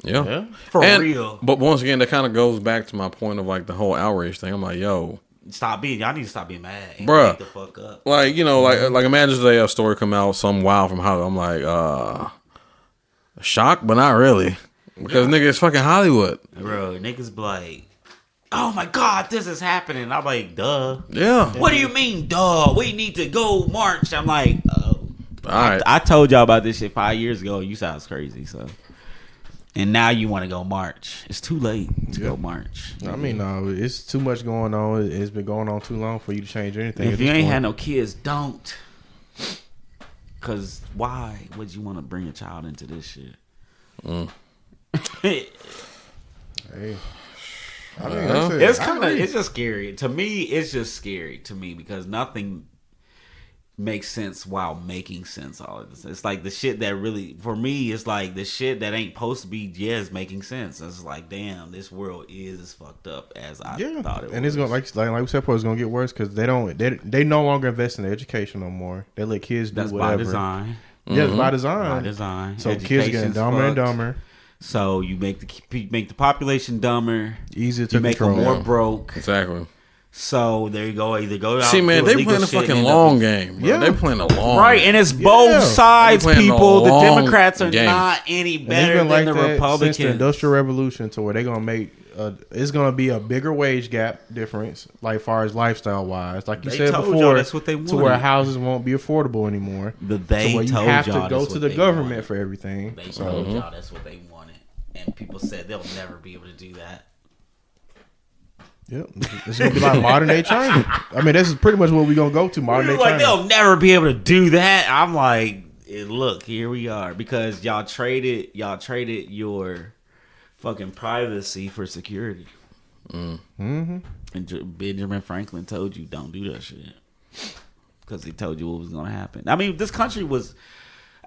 Yeah. For real. But once again, that kind of goes back to my point of, like, the whole outrage thing. I'm like, yo... Y'all need to stop being mad. Bruh. The fuck up. Like, like imagine today a story come out, some wild from Hollywood. I'm like, shocked, but not really. Because, nigga, it's fucking Hollywood. Bro, niggas be like... Oh my God, this is happening. I'm like, duh. Yeah. What do you mean, duh? We need to go march. I'm like, all right. I told y'all about this shit 5 years ago. You sound crazy, so. And now you want to go march. It's too late to go march. I mean, no, it's too much going on. It's been going on too long for you to change anything. If you ain't had no kids, don't. Because why would you want to bring a child into this shit? Hey. I mean, it's just scary. To me, it's just scary to me because nothing makes sense while making sense all of this. It's like the shit that really, for me, it's like the shit that ain't supposed to be is making sense. It's like, damn, this world is as fucked up as I thought it was. And it's gonna like we said before, it's gonna get worse because they no longer invest in education no more. They let kids do whatever. By design. Yeah, it's by design. By design. So kids are getting dumber and dumber. So you make the population dumber. Easier to control. You make them more broke. Exactly. So there you go. Either go out. See, man, they playing a fucking long game. Bro. Yeah, they playing a long right, and it's both sides. People, the Democrats are not any better than the Republicans. Since the Industrial Revolution, to where they're gonna make it's gonna be a bigger wage gap difference, like far as lifestyle wise. Like you said before, that's what they wanted. To where houses won't be affordable anymore. You have to go to the government for everything. They told y'all that's what they wanted, and people said they'll never be able to do that. Yep, it's gonna be like modern day China. I mean, this is pretty much what we're gonna go to modern day China. They'll never be able to do that. I'm like, look, here we are because y'all traded your fucking privacy for security. Mm-hmm. And Benjamin Franklin told you don't do that shit because he told you what was gonna happen. I mean, this country was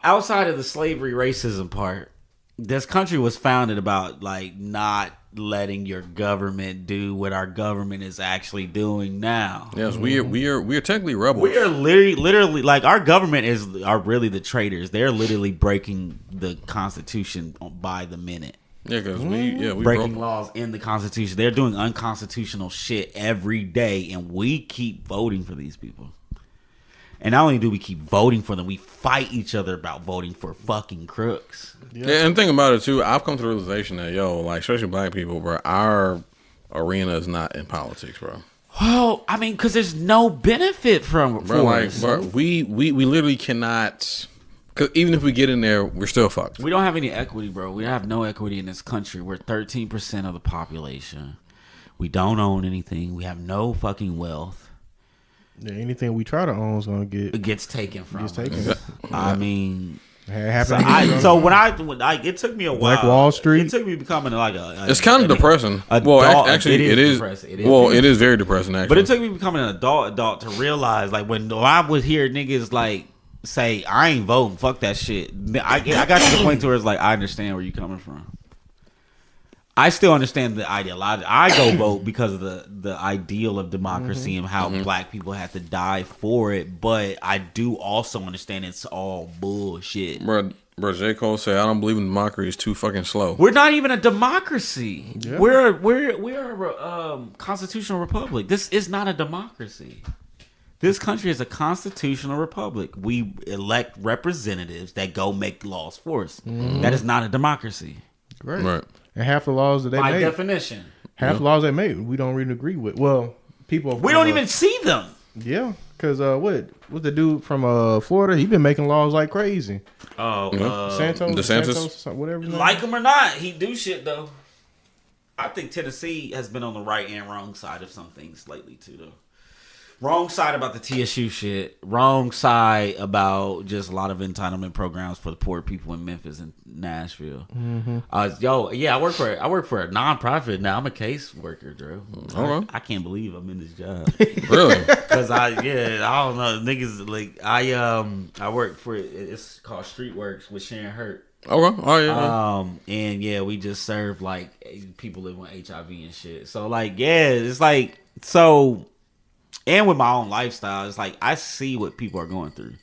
outside of the slavery racism part. This country was founded about like not letting your government do what our government is actually doing now. Yes, we are technically rebels. We are literally like our government are really the traitors. They're literally breaking the Constitution by the minute. Yeah, because we breaking laws in the Constitution. They're doing unconstitutional shit every day, and we keep voting for these people. And not only do we keep voting for them, we fight each other about voting for fucking crooks. Yeah, and think about it too. I've come to the realization that like especially black people, bro, our arena is not in politics, bro. Well, I mean, because there's no benefit from it. Bro, we literally cannot. Because even if we get in there, we're still fucked. We don't have any equity, bro. We have no equity in this country. We're 13% of the population. We don't own anything. We have no fucking wealth. Yeah, anything we try to own is gonna gets taken from us. I mean, it took me a while. Black Wall Street. It took me becoming like it's kind of depressing. Actually, it is. It is very depressing. Actually, but it took me becoming an adult to realize, like when I would hear niggas like say, "I ain't voting, fuck that shit." I got to the point to where it's like I understand where you coming from. I still understand the ideology. I go vote because of the ideal of democracy and how black people have to die for it. But I do also understand it's all bullshit. Bro, J. Cole said, "I don't believe in democracy. It's too fucking slow." We're not even a democracy. Yeah. We're a constitutional republic. This is not a democracy. This country is a constitutional republic. We elect representatives that go make laws for us. That is not a democracy. Right. And half the laws that they make, by definition, half the laws they make, we don't really agree with. Well, people we don't even see them. Yeah, because what the dude from Florida? He been making laws like crazy. DeSantis, whatever. Like him or not, he do shit though. I think Tennessee has been on the right and wrong side of some things lately too, though. Wrong side about the TSU shit. Wrong side about just a lot of entitlement programs for the poor people in Memphis and Nashville. I work for a nonprofit now. I'm a case worker, Drew. I can't believe I'm in this job. Really? Because I don't know, niggas like I work for it's called Streetworks with Sharon Hurt. Okay. Oh yeah. And yeah, we just serve like people living with HIV and shit. So like it's like so. And with my own lifestyle, it's like I see what people are going through.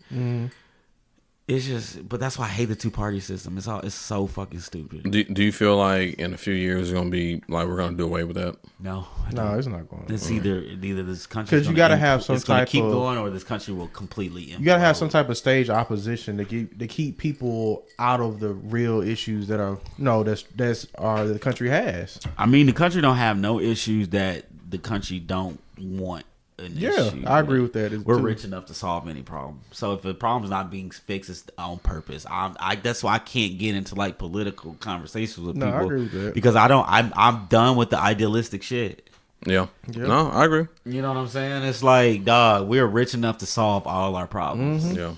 It's just, but that's why I hate the two-party system. It's so fucking stupid. Do you feel like in a few years it's gonna be like we're gonna do away with that? No, it's not going. It's either this country because you got to have some type keep going, or this country will completely. You got to have some type of stage opposition to keep people out of the real issues that are the country has. I mean, the country don't have no issues that the country don't want an Yeah, issue. I agree with that. We're rich enough to solve any problem. So if the problem's not being fixed, it's on purpose. That's why I can't get into like political conversations with people. I agree with that. Because I'm done with the idealistic shit. Yeah. No, I agree. You know what I'm saying? It's like, dog, we're rich enough to solve all our problems. Mm-hmm. Yeah.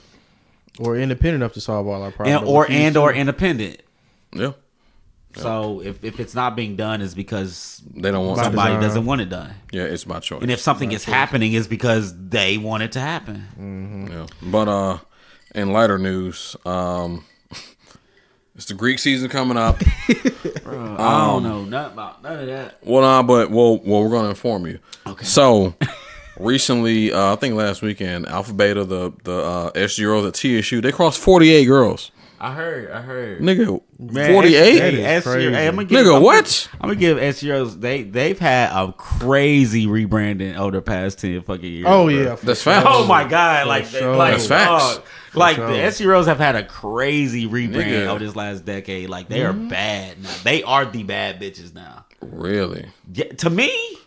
Or independent enough to solve all our problems. Or independent. Yeah. So if it's not being done, it's because they don't want somebody doesn't want it done. Yeah, it's my choice. And if something is happening, it's because they want it to happen. Mm-hmm. Yeah. But in lighter news, it's the Greek season coming up. Bro, I don't know nothing about none of that. Well, we're going to inform you. Okay. So recently, I think last weekend, Alpha Beta, the SGROs at TSU, they crossed 48 girls. I heard. Nigga, 48? Nigga, what? I'm gonna give SGROs. They've had a crazy rebranding over the past 10 fucking years. Oh yeah, that's facts. Oh my god, that's facts. The SGROs have had a crazy rebrand over this last decade. Like they are bad now. They are the bad bitches now. Really? Yeah, to me,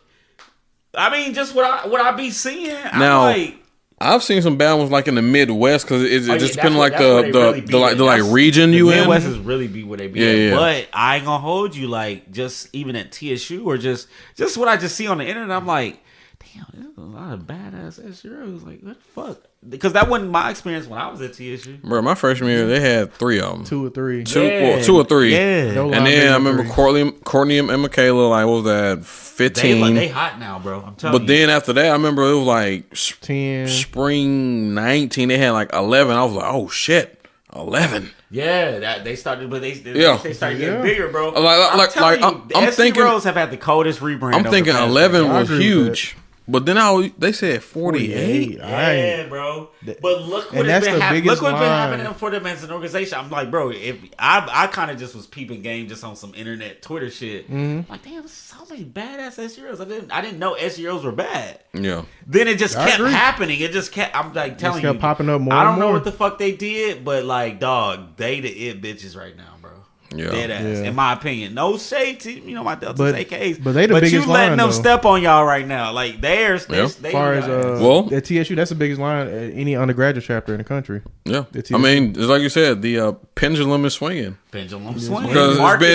I mean, just what I be seeing. Now, I'm like, I've seen some bad ones like in the Midwest because it just depends like the region you in. Midwest is really be where they be. Yeah. But I ain't gonna hold you like just even at TSU or just what I just see on the internet. I'm like, damn, there's a lot of badass SGROs. Like what the fuck? Because that wasn't my experience when I was at TSU. Bro, my freshman year they had 3 of them. 2 or 3. Two or three. Yeah. No, and then I remember Courtney and Michaela. Like what was that? 15. They hot now, bro. I'm telling you. But then after that, I remember it was like 10. Spring 19. They had like 11. I was like, oh shit, 11. Yeah, that they started, but they started getting bigger, bro. I'm thinking SGROs have had the coldest rebrand. I'm thinking 11 was huge. But then they said 48. Yeah, bro. But look what has been happening. Look what's been happening for them as an organization. I'm like, bro, if I kind of just was peeping game just on some internet Twitter shit. Mm-hmm. Like, damn, there's so many badass SGROs. I didn't know SGROs were bad. Yeah. Then it just kept happening. It just kept. I'm like telling you, popping up more. I don't know what the fuck they did, but like, dog, they the it bitches right now. Yeah. Dead ass, in my opinion. No shade to my Deltas AKs, but they the biggest line. But you letting them step on y'all right now. Like theirs. As far as at TSU, that's the biggest line at any undergraduate chapter in the country. Yeah, I mean, it's like you said, the pendulum is swinging. Because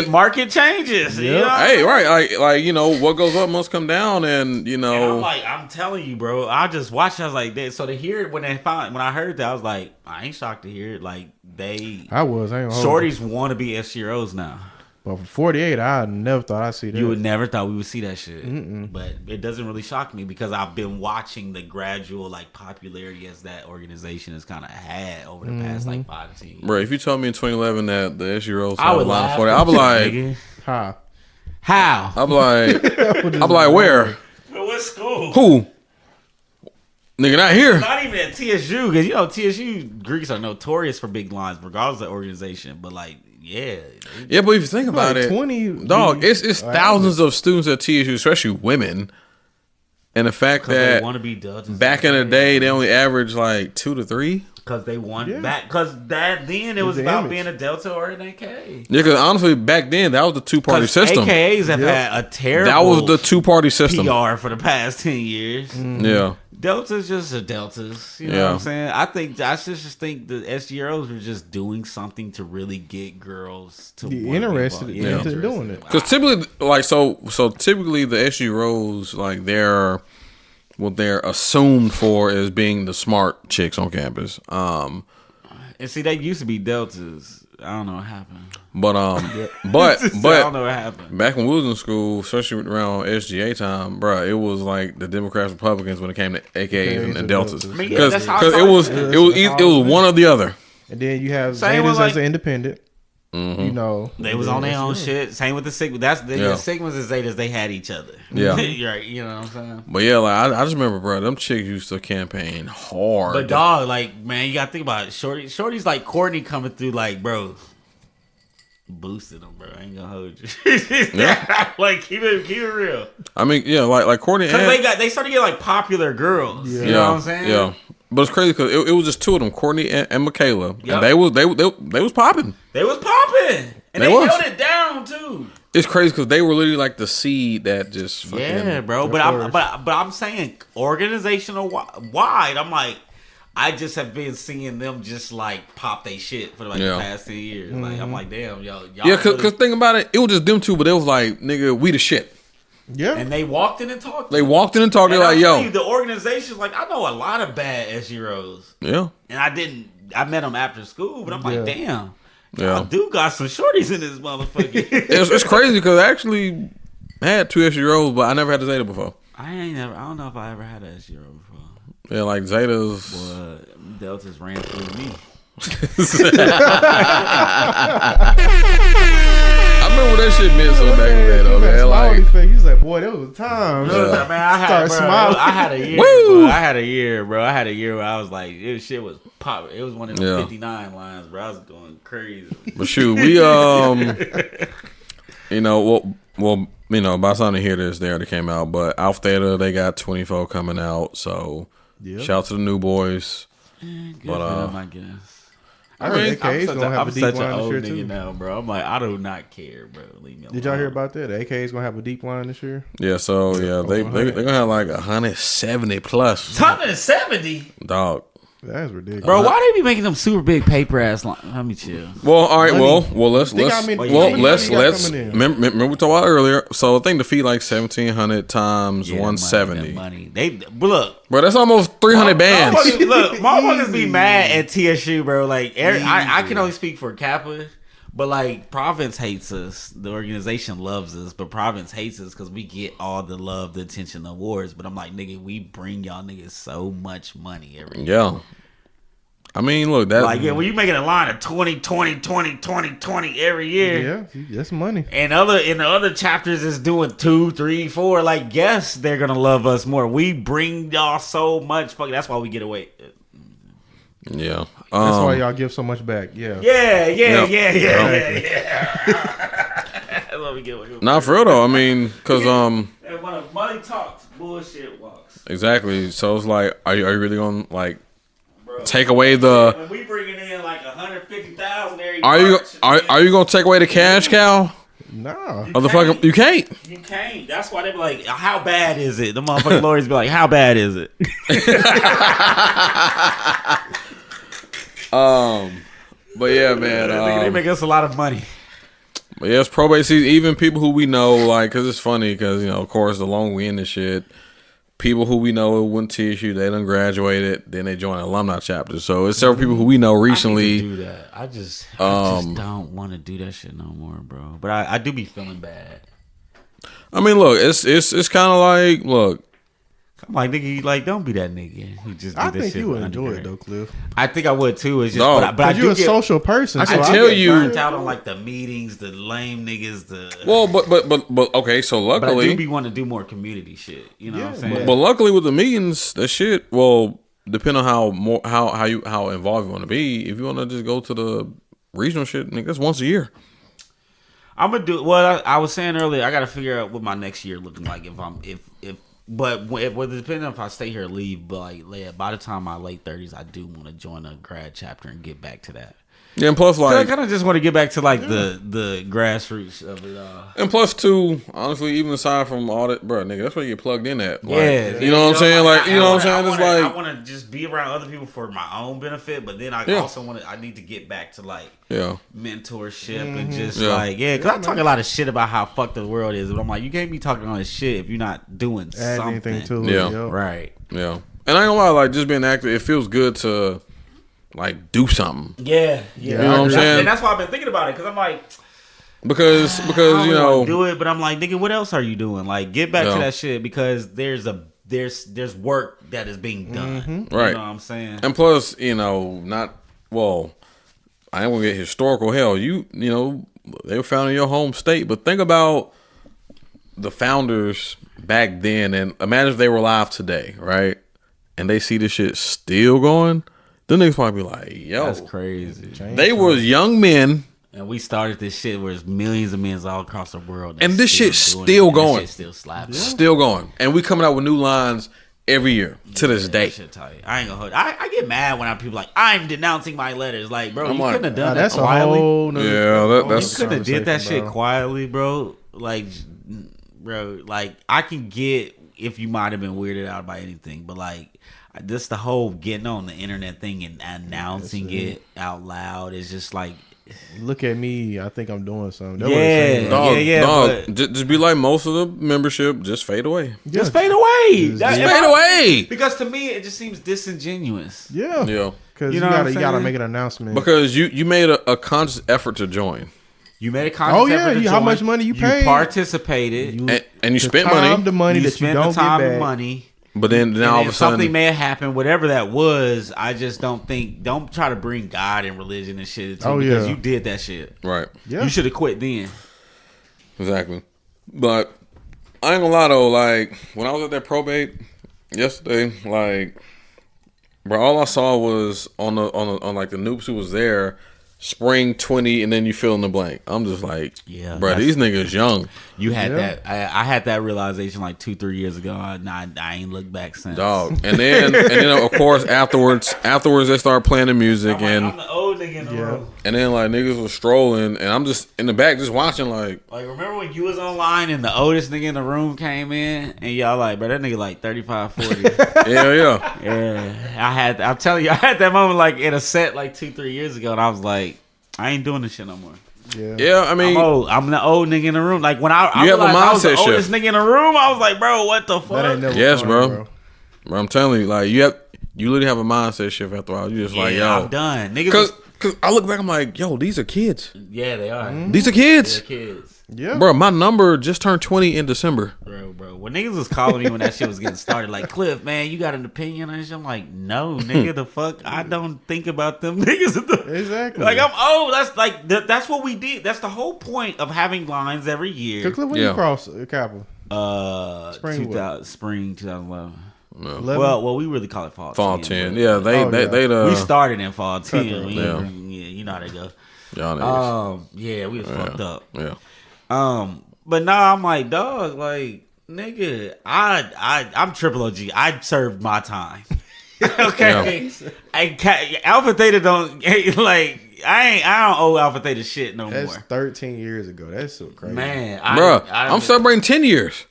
market changes. Yeah. You know? Hey, right? Like what goes up must come down, and And I'm telling you, bro. I just watched. I was like, so to hear it when I heard that, I was like, I ain't shocked to hear it. Like shorties want to be SGROs now. But for 48, I never thought I'd see that. You would never thought we would see that shit. Mm-mm. But it doesn't really shock me because I've been watching the gradual popularity as that organization has kind of had over the past 5 to 10 years. Bro, if you told me in 2011 that the SGROs had a line for that, I'd be like, how? I'd be like, where? But what school? Who? Nigga, not here. Not even at TSU, because TSU Greeks are notorious for big lines, regardless of the organization. But yeah, but if you think about it, 20, dog, it's thousands of students at TSU, especially women, and the fact that they want to be Deltas back in the day they only averaged 2 to 3. Because they won back. Because then it was about being a Delta or an AK. Yeah, because honestly, back then that was the 2-party system. AKAs have had a terrible. That was the 2-party system. PR for the past 10 years. Mm-hmm. Yeah. Deltas just are Deltas. You know what I'm saying? I just think the SGROs were just doing something to really get girls to be interested in doing it. Because typically, typically the SGROs, they're assumed for is being the smart chicks on campus. And see, they used to be Deltas. I don't know what happened. But I don't know what happened. Back when we was in school, especially around SGA time, bro, it was like the Democrats, Republicans when it came to AKs and Deltas. Because it was one or the other. And then you have Zetas as an independent. Mm-hmm. They was on their own shit. Same with the Sigmas. The Sigmas and Zetas. They had each other. Yeah, right. You know what I'm saying? But yeah, I just remember, bro, them chicks used to campaign hard. But dog, man, you gotta think about it. Shorty's like Courtney coming through, bro, boosting them, bro. I ain't gonna hold you. Keep it real. I mean, yeah, like Courtney, because they started getting popular girls. Yeah. You know what I'm saying? Yeah. But it's crazy because it was just 2 of them, Courtney and Michaela, and they was popping. They was popping, and they held it down too. It's crazy because they were literally like the seed that just fucking... Yeah, bro. But I'm saying organizational wide. I'm like, I just have been seeing them just like pop they shit for like the past 10 years. Like I'm like, damn, y'all. Yeah, because think about it. It was just them two, but it was like, nigga, we the shit. Yeah. And they walked in and talked. They're like, yo. The organization's like, I know a lot of bad SGROs. Yeah. And I met them after school, but I'm like, damn. Yeah. I do got some shorties in this motherfucker. it's crazy because I actually had 2 SGROs, but I never had a Zeta before. I don't know if I ever had an SGRO before. Yeah, like Zetas. Well, Deltas ran through me. I remember what that shit meant so back in the day, though, man. Like, he's like, boy, that was a time. Man, I had a year. Woo! Bro. I had a year where I was like, this shit was pop. It was one of the 59 lines, bro. I was going crazy. But shoot, we you know, well, you know, by the time they hear this, they already came out. But Alpha Theta, they got 24 coming out. So shout out to the new boys. Good for them, I guess. I mean, AK's gonna have a deep line this year too. Now, bro. I'm like, I do not care, bro. Leave me alone. Did y'all hear about that? The AK's gonna have a deep line this year. Yeah, so they're gonna have like 170 plus. 170, dog. That's ridiculous, bro. Why they be making them super big paper ass lines? Let me chill. Well, all right. Well, let's remember we talked about earlier. So I think the fee like 1,700 times 170. Money. They look, bro. That's almost 300 bands. Motherfuckers be mad at TSU, bro. Like I can only speak for Kappa. But like Province hates us. The organization loves us, but Province hates us because we get all the love, the attention, the awards. But I'm like, nigga, we bring y'all niggas so much money every year. Yeah. I mean, look, that like when you making a line of 20, 20, 20, 20, 20 every year. Yeah, that's money. And in the other chapters is doing 2, 3, 4. Like, yes, they're gonna love us more. We bring y'all so much fucking. That's why we get away. Yeah. That's why y'all give so much back. Yeah. Yeah. That's why we get away. Not for real though. I mean, because and when money talks, bullshit walks. Exactly. So it's like, are you really gonna like take away the? When we bringing in like 150,000 every. Are you gonna take away the cash cow? Nah. Motherfucker, you can't. You can't. That's why they be like, how bad is it? The motherfucking lawyers be like, how bad is it? But yeah, man. They make us a lot of money. But yeah, it's probate season. Even people who we know, like, because it's funny, because, you know, of course, the longer we in this shit, people who we know went to TSU, they done graduated, then they joined alumni chapter. So it's several people who we know recently. I do that. I just don't want to do that shit no more, bro. But I do be feeling bad. I mean, look, it's kind of like, look. I'm like, nigga, like, don't be that nigga. He just I think you would enjoy it though, Cliff. I think I would too. It's just, no, but you're a social person. I can tell you, burnt out on like the meetings, the lame niggas, Well, but okay. So luckily, but I do be wanting to do more community shit. You know what I'm saying? But luckily with the meetings, that shit. Well, depending on how involved you want to be. If you want to just go to the regional shit, nigga, that's once a year. I'm gonna do. Well, I was saying earlier, I got to figure out what my next year looking like. But depending on if I stay here or leave, but like by the time my late 30s, I do want to join a grad chapter and get back to that. Yeah, and plus, like, I kind of just want to get back to like the grassroots of it all. And plus, too, honestly, even aside from all that, bro, nigga, that's where you get plugged in at. Like, yeah, you know what I'm saying? Like, you know what I'm saying? I want to just be around other people for my own benefit, but then I also want to. I need to get back to like mentorship and just because I talk a lot of shit about how fucked the world is, but I'm like, you can't be talking all this shit if you're not doing something to it. Right. Yeah, and I ain't gonna lie, like just being active, it feels good to. Like do something. Yeah. You know what I'm saying? And that's why I've been thinking about it because I'm like, because you know, do it. But I'm like, nigga, what else are you doing? Like, get back to that shit because there's work that is being done. Right. You know what I'm saying? And plus, you know, I ain't gonna get historical. Hell, you know, they were founded in your home state, but think about the founders back then, and imagine if they were alive today, right? And they see this shit still going. The niggas probably be like, yo. That's crazy. They was young men. And we started this shit where there's millions and millions all across the world. And this shit's still going. This shit still slapping. Still going. And we coming out with new lines every year to this day. Shit tight. I ain't gonna hold. I get mad when people like, I'm denouncing my letters. Like, bro, you couldn't have done that that's quietly. That's you couldn't have did that shit quietly, bro. like, bro, like I can get if you might have been weirded out by anything, but like this the whole getting on the internet thing and announcing it out loud is just like. Look at me! I think I'm doing something. Dog, just be like most of the membership. Just fade away. Just fade away. Just fade away. Because to me, it just seems disingenuous. Yeah. Because you gotta make an announcement. Because you made a conscious effort to join. You made a conscious effort to join. How much money you paid? You participated. And you spent money. The money that you don't get back. And money. But then all of a sudden something may have happened, whatever that was. I just don't try to bring God and religion and shit into because you did that shit. Right. Yeah. You should have quit then. Exactly. But I ain't gonna lie though, like when I was at that probate yesterday, like bro, all I saw was on like the noobs who was there, spring 20, and then you fill in the blank. I'm just like, bro, these niggas young. You had that. I had that realization like 2-3 years ago. I ain't looked back since. Dog. And then of course afterwards they start playing the music I'm the old nigga in the room. And then like niggas was strolling, and I'm just in the back just watching like remember when you was online and the oldest nigga in the room came in and y'all like, bro, that nigga like 35, 40. Yeah. I'm telling you, I had that moment like in a set like 2-3 years ago, and I was like, I ain't doing this shit no more. Yeah, I mean, I'm the old nigga in the room. Like when I have a mindset I was the shift. oldest nigga in the room, I was like, bro, what the fuck? That ain't never yes, fun, bro. Bro, I'm telling you, like you literally have a mindset shift after a while. You just like, yo, I'm done, niggas. Because I look back, I'm like, yo, these are kids. Yeah, they are. Mm-hmm. These are kids. They're kids. Yeah, bro. My number just turned 20 in December. Bro. When niggas was calling me when that shit was getting started, like, Cliff, man, you got an opinion on this? I'm like, no, nigga, the fuck, I don't think about them niggas. Exactly. Like I'm old. That's like that's what we did. That's the whole point of having lines every year. Cliff, when you cross Capitol? Spring 2011. No. Well, we really call it fall 10. Fall 10. Yeah, they we started in fall 10. Yeah, you know how they go. Y'all niggas. Yeah, we was fucked up. Yeah. But now I'm like, dog, like, nigga, I'm triple OG. I served my time. Okay. Yeah. Alpha Theta don't like. I don't owe Alpha Theta shit no more. That's 13 years ago. That's so crazy, man. Bro, I'm celebrating 10 years.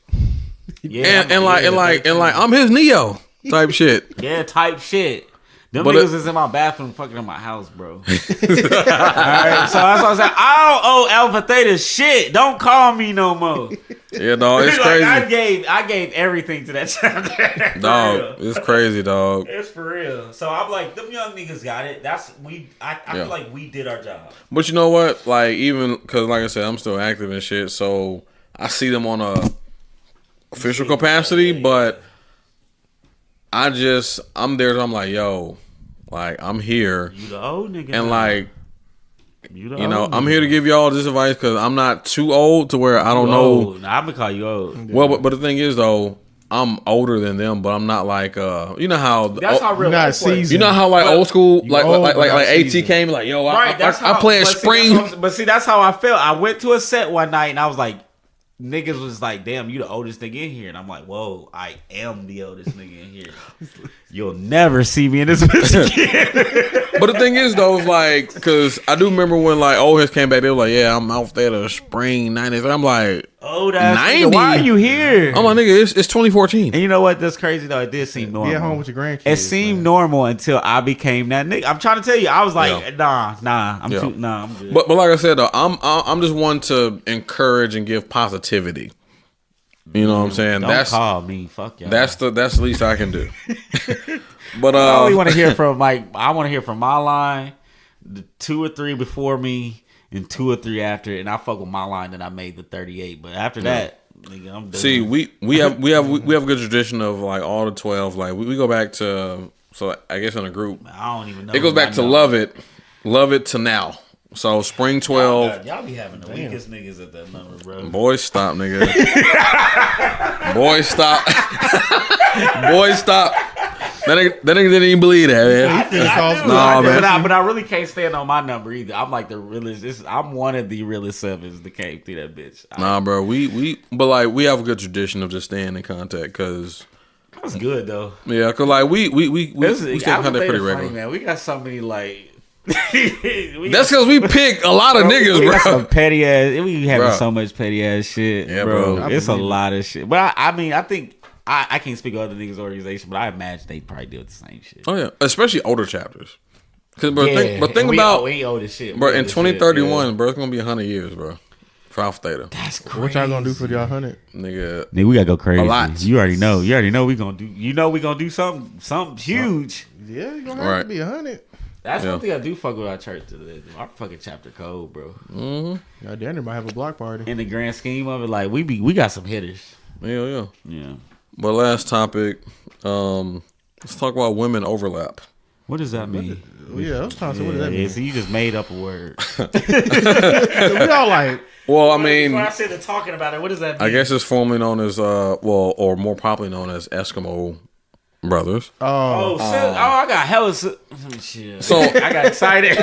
Yeah, and like I'm his Neo type shit. Yeah, type shit. Them niggas is in my bathroom fucking in my house, bro. All right, so that's what I said. I don't owe Alpha Theta shit. Don't call me no more. Yeah, dog, it's like, crazy. I gave everything to that chapter. Dog, it's crazy, dog. It's for real. So I'm like, them young niggas got it. I feel like we did our job. But you know what? Like, even because, like I said, I'm still active and shit, so I see them on a official capacity, but I'm there. So I'm like, yo, like I'm here. You the old nigga, and like, you know, I'm here to give y'all this advice because I'm not too old to where I don't know. Nah, I'm gonna call you old. Well, but the thing is though, I'm older than them, but I'm not like you know how that's how real life works. You know how like old school like AT came like, yo, right, I playing spring. But see, that's how I felt. I went to a set one night and I was like, niggas was like, damn, you the oldest nigga in here. And I'm like, whoa, I am the oldest nigga in here. You'll never see me in this bitch again. But the thing is, though, like, because I do remember when, like, old heads came back, they were like, yeah, I'm out there to spring 90s. I'm like, oh, that's 90? Why are you here? I'm like, nigga, it's 2014. And you know what? That's crazy, though. It did seem normal. Be at home with your grandkids. It seemed normal until I became that nigga. I'm trying to tell you, I was like, nah, I'm good. But like I said, though, I'm just one to encourage and give positivity. You know what I'm saying? Don't call me. Fuck y'all. That's the least I can do. But I only want to hear from I want to hear from my line, the 2 or 3 before me, and 2 or 3 after, and I fuck with my line that I made the 38. But after that, nigga, I'm done. See, we have a good tradition of like all the 12. Like we go back to, so I guess in a group, I don't even know. It goes back to Love It to now. So spring 12. Y'all be having the weakest niggas at that number, bro. Boy, stop, nigga. Boy, stop. Boy, stop. That nigga didn't even believe that, man. But I really can't stand on my number either. I'm like the realest. I'm one of the realest sevens that came through that bitch. Bro. But like we have a good tradition of just staying in contact because. That's good though. Yeah, cause like we stay in contact pretty regularly. Man, we got so many like That's because we pick a lot of niggas, bro. Some petty ass. We having so much petty ass shit, bro. It's a lot of shit. But I think I can't speak of other niggas' organization, but I imagine they probably do the same shit. Oh yeah, especially older chapters. Cause think about we old as shit, bro. In 2031, bro, it's gonna be 100 years, bro. For Alpha Theta. That's crazy. What y'all gonna do for y'all 100? Nigga, we gotta go crazy. A lot. You already know we gonna do. You know we gonna do something huge. Yeah, you gonna have to be 100. That's one thing I do fuck with our church. Our fucking chapter code, bro. Mm-hmm. Yeah, Danny might have a block party. In the grand scheme of it, like we got some hitters. Yeah. Yeah. But last topic, let's talk about women overlap. What does that mean? Yeah, I was trying to say, what does that mean? So you just made up a word. We all like. Well, I mean, when I said they're talking about it, what does that mean? I guess it's formerly known as or more popularly known as Eskimo brothers. Oh, I got hella shit. So I got excited.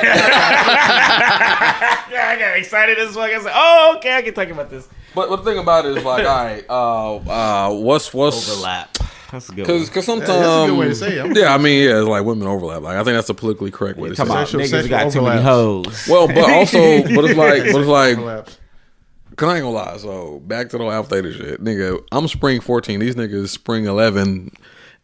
I got excited as fuck. I said, "Oh, okay, I can talk about this." But the thing about it is like, all right, what's overlap? That's a good one. Because sometimes that's a good way to say it. Yeah, I mean, it's like women overlap. Like I think that's a politically correct way to say it. Niggas got too many hoes. Well, but it's like. Cause I ain't gonna lie, so back to the Alpha Theta shit, nigga. I'm spring 14. These niggas spring 11,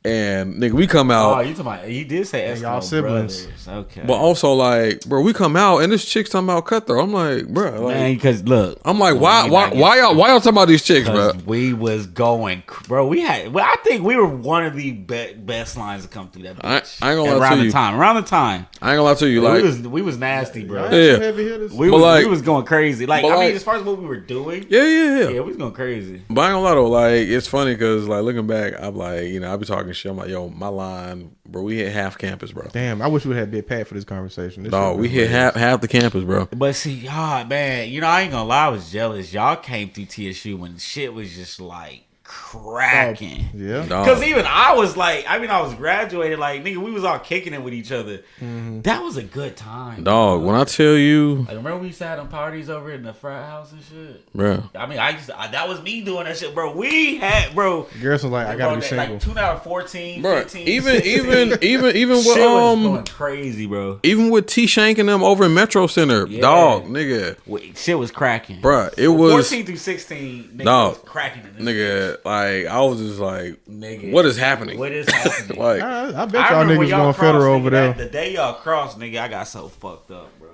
and nigga, we come out. Oh, you talking about? You did say Eskimo y'all siblings. brothers. Okay, but also like, bro, we come out and this chick's talking about cutthroat. I'm like, bro, like, man, because look, I'm like, why y'all talking about these chicks, bro? We was going, bro. I think we were one of the best lines to come through that bitch. I ain't gonna lie to you. Around the time. I ain't gonna lie to you. Like we was nasty, bro. Yeah. We was going crazy. Like, I mean, as far as what we were doing, yeah, we was going crazy. But I ain't gonna lie though, like it's funny because like looking back, I'm like, I be talking shit. I'm like, yo, my line, bro, we hit half campus, bro. Damn, I wish we had Big Pat for this conversation. Dog, we hit half the campus, bro. But see, y'all, man, I ain't gonna lie, I was jealous. Y'all came through TSU when shit was just like cracking. Yeah. Because even I was like, I was graduated, like, nigga, we was all kicking it with each other. Mm-hmm. That was a good time. Dog, when I tell you. Like, remember we used to have them parties over in the frat house and shit? Bro. I mean, that was me doing that shit, bro. We had, bro. Girls was like, I gotta be single. Like 2014, bro, 15. even with shit was going crazy, bro. Even with T Shank and them over in Metro Center, dog, nigga. Shit was cracking. Bro, it was 14 through 16, nigga, dog, was cracking in this nigga. bitch. Like I was just like, nigga, what is happening? What is happening? Like, I bet y'all niggas going federal over there. The day y'all crossed, nigga, I got so fucked up, bro.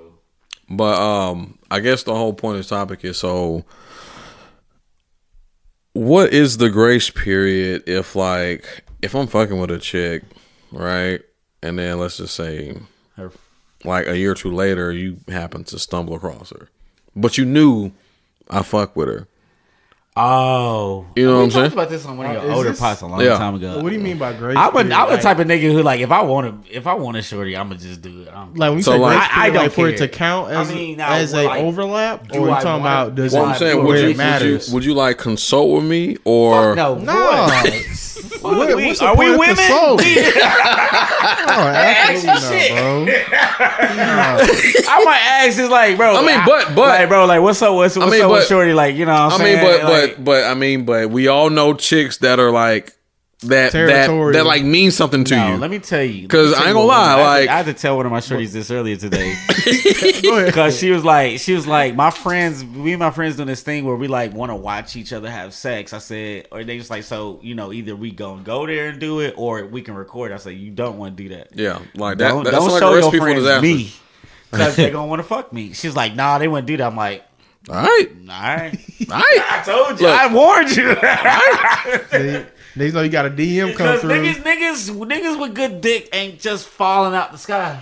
But I guess the whole point of this topic is, so what is the grace period if I'm fucking with a chick, right? And then let's just say like a year or two later you happen to stumble across her. But you knew I fuck with her. Oh, you know what I'm saying? We talked about this on one of your older pods a long time ago. What do you mean by grace? I'm the type of nigga who, like, if I want a shorty, I'm gonna just do it. Like when you say grace period, I don't for it to count as a like, overlap, or you talking about does I'm saying, would you like consult with me or no? Are we women? I might ask this, like, bro. I mean, but like, bro, like, what's up with shorty? Like, you know what I'm saying? But we all know chicks that are like that like mean something to you. Let me tell you, because I ain't gonna lie, like I had to tell one of my shorties this earlier today. Because she was like, me and my friends doing this thing where we like want to watch each other have sex. I said, or they just like, so either we gonna go there and do it, or we can record. I said, you don't want to do that. Yeah, like that. Don't like show your friends me, because they gonna want to fuck me. She's like, nah, they wouldn't do that. I'm like, all right. I told you. Look, I warned you. They know you got a DM come through. Niggas with good dick ain't just falling out the sky.